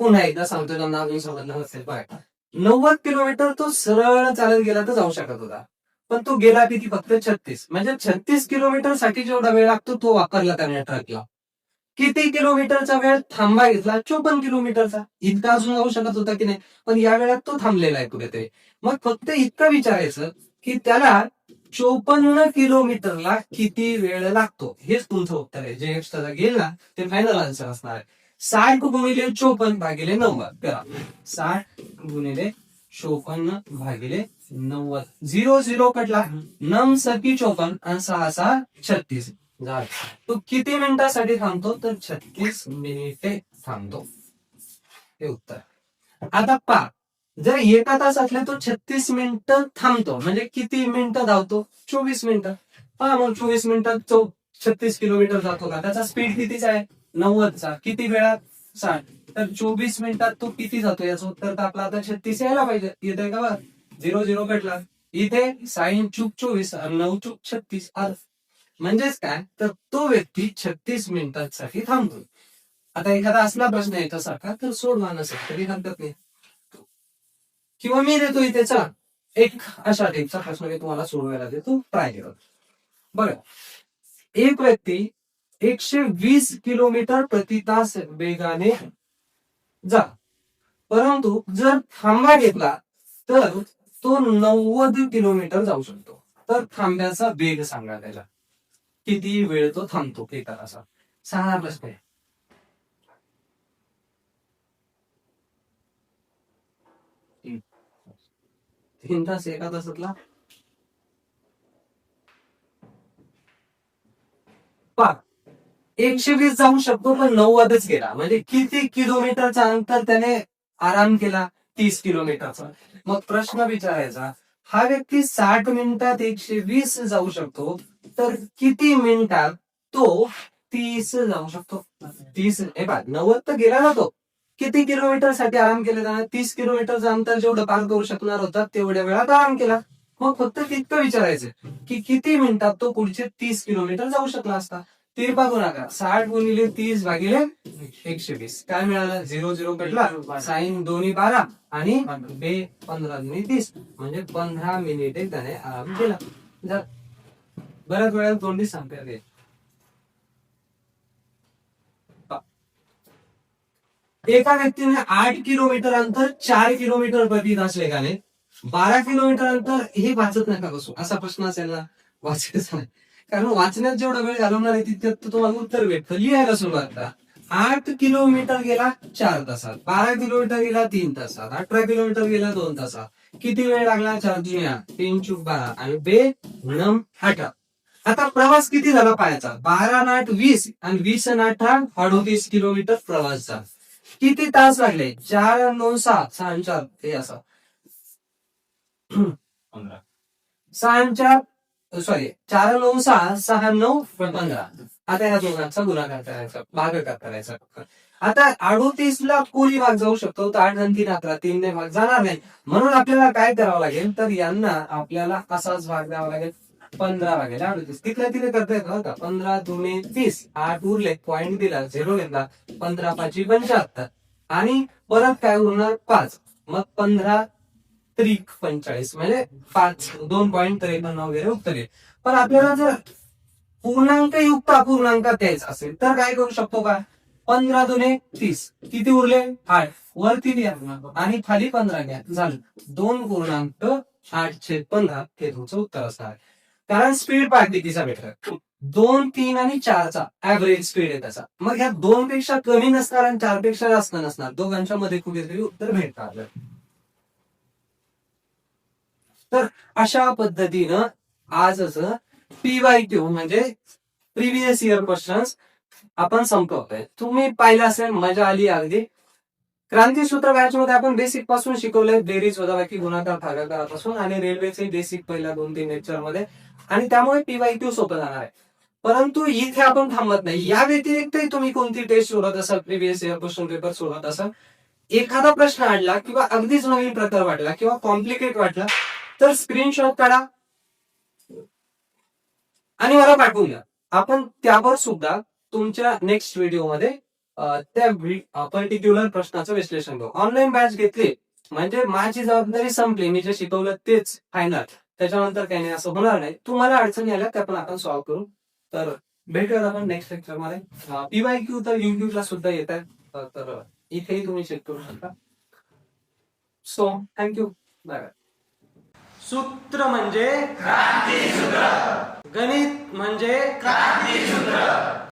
पुन्हा एकदा सांगतो, त्यांना अजून समजलं नसेल. बघा, 90 किलोमीटर तो सरळ चालत गेला तर जाऊ शकत होता, पण तो गेला किती? फक्त 36. म्हणजे 36 किलोमीटर साठी जेवढा वेळ लागतो तो वापरला त्याने ट्रकला. किती किलोमीटरचा वेळ थांबा घेतला? 54 किलोमीटरचा. इतका अजून जाऊ शकत होता की नाही, पण या वेळात तो थांबलेला आहे कुठेतरी. मग फक्त इतकं विचारायचं की त्याला 54 किलोमीटरला किती वेळ लागतो, हेच तुमचं उत्तर आहे. जे एक्स्ट्रा घेईल ना, ते फायनल आन्सर असणार आहे. 60 गुणिले 54 भागिले 90 करा. 60 गुणिले 54 भागिले 90. 0 0 कटला. 9 सकी 54 आणि 6 6 36. तो किती मिनिटांसाठी थांबतो? तर 36 मिनिटे थांबतो. हे उत्तर. आता पहा, जर एका तासातल्या तो 36 मिनिटं थांबतो, म्हणजे किती मिनिटं धावतो? 24 मिनिटं. पहा मग 24 मिनिटात तो 36 किलोमीटर जातो का? त्याचा स्पीड कितीचा आहे? 90चा. किती वेळात? 60. तर 24 मिनिटात तो किती जातो? याचं उत्तर तर आपला आता 36 यायला पाहिजे. येतंय का बघा? 0 0 कटला. इथे 6 चूक 24 आणि 9 चूक 36. म्हणजेच काय, तर तो व्यक्ती 36 मिनिटांसाठी थांबतो. आता एखादा असला प्रश्न याच्यासारखा तर सोडवा नसेल तरी हरकत नाही, किंवा मी देतो इथे. चला, एक अशा टाईपचा प्रश्न मी तुम्हाला सोडवायला देतो, ट्राय करा. बघा, एक व्यक्ती 120 किलोमीटर प्रति तास वेगाने जा, परंतु जर थांबा घेतला तर तो 90 किलोमीटर जाऊ शकतो. तर थांब्याचा वेग सांगा त्याला. किती वेळ तो थांबतो एका तासात? साधा प्रश्न आहे. 3 तास एका तासातला. 120 जाऊ शकतो पण 90च गेला. म्हणजे किती किलोमीटरचा अंतर त्याने आराम केला? 30 किलोमीटरचा. मग प्रश्न विचारायचा, हा व्यक्ती 60 मिनिटात 120 जाऊ शकतो, तर किती मिनिटात तो 30 जाऊ शकतो? 30 हे बघ, 90 तर गेला ना तो. किती किलोमीटर साठी आराम केला त्याने? 30 किलोमीटरचं अंतर जेवढं पार करू शकणार होता तेवढ्या वेळात आराम केला. मग फक्त तितकं विचारायचं की किती मिनिटात तो पुढचे 30 किलोमीटर जाऊ शकला असता. तिरपा गुणाकार 60 गुणिले 30 भागिले 120 काय मिळालं 0 कटला साइन दोन्ही 12 आणि बे 15 दुनी 30 म्हणजे 15 मिनिटे त्याने आराम केला. बऱ्याच वेळा तोंडी सांगते एका व्यक्तीने 8 किलोमीटर अंतर 4 किलोमीटर प्रति तास वेगाने 12 किलोमीटर अंतर हे वाचत नका बसू असा प्रश्न असेल ना वाचायचा नाही कारण वाचण्यात जेवढा वेळ घालवणार आहे तितक्यात तुम्हाला उत्तर भेटतं. लिहायला सुरुवात करा. 8 किलोमीटर गेला 4 तासात, 12 किलोमीटर गेला 3 तासात, 18 किलोमीटर गेला 2 तासात. किती वेळ लागला 4 दुनी 8 3 चूक 12 आणि बे नम 18. आता प्रवास किती झाला पायाचा 12 आणि 8 20 आणि 20 आणि 8 38 किलोमीटर प्रवास झाला. किती तास लागले 4 आणि 9 6 6 आणि 4 हे असं 4 9 6 6 9 15. आता या दोघांचा गुणाकार करायचा भागाकार करायचा. आता 38 ला कोणी भाग जाऊ शकतो तर 8 आणि 3 11 3 ने भाग जाणार नाही म्हणून आपल्याला काय करावं लागेल तर यांना आपल्याला असाच भाग द्यावा लागेल 15 भागिले 38 तिथल्या तिथे करता येतं का 15 दुने 30 8 उरले पॉईंट दिला 0 घेतला 15 5 75 आणि परत काय उरणार 5 मग 15 त्रिक 45 म्हणजे 5 2.53 वगैरे उत्तर येईल. पण आपल्याला जर पूर्णांक युक्त अपूर्णांकात द्यायचा असेल तर काय करू शकतो का 15 दुने 30 किती उरले 8 वरती लिहा आणि खाली 15 घ्या झालं 2.8/15 हे तुमचं उत्तर असणार. कारण स्पीड पाहिजे कितीचा भेटला 2 3 आणि 4चा ऍव्हरेज स्पीड आहे त्याचा. मग ह्या 2 पेक्षा कमी नसणार आणि 4 पेक्षा जास्त नसणार दोघांच्या मध्ये कुठेतरी उत्तर भेटणार. तर अशा पद्धतीनं आजच PYQ म्हणजे प्रिव्हियस इयर क्वेश्चन्स आपण संपवतोय. तुम्ही पाहिलं असेल मजा आली अगदी. क्रांतीसूत्र बॅच मध्ये आपण बेसिक पासून शिकवलंय बेरीज वजाबाकी गुणाकार भागाकारापासून आणि रेल्वेचे बेसिक पहिल्या 2-3 लेक्चर मध्ये आणि त्यामुळे PYQ सोपं जाणार आहे. परंतु इथे आपण थांबत नाही. या व्यतिरिक्तही तुम्ही कोणती टेस्ट सोडत असाल प्रिव्हियस इयर क्वेश्चन पेपर सोडत असाल एखादा प्रश्न आणला किंवा अगदीच नवीन प्रकार वाटला किंवा कॉम्प्लिकेट वाटला तर स्क्रीनशॉट काढा आणि मला पाठवून द्या. आपण त्यावर सुद्धा तुमच्या नेक्स्ट व्हिडिओमध्ये त्या पर्टिक्युलर प्रश्नाचं विश्लेषण करू. ऑनलाईन बॅच घेतली म्हणजे माझी जबाबदारी संपली. मी जे शिकवलं तेच फायनल. त्याच्यानंतर काही नाही असं होणार नाही. तुम्हाला अडचणी आल्या त्या पण आपण सॉल्व्ह करू. तर भेटूयात आपण नेक्स्ट लेक्चर मध्ये. PYQ तर युट्यूबला सुद्धा येत आहे तर इथेही तुम्ही चेक करू शकता. So thank you bye. सूत्र म्हणजे क्रांतीसूत्र, गणित म्हणजे क्रांतीसूत्र.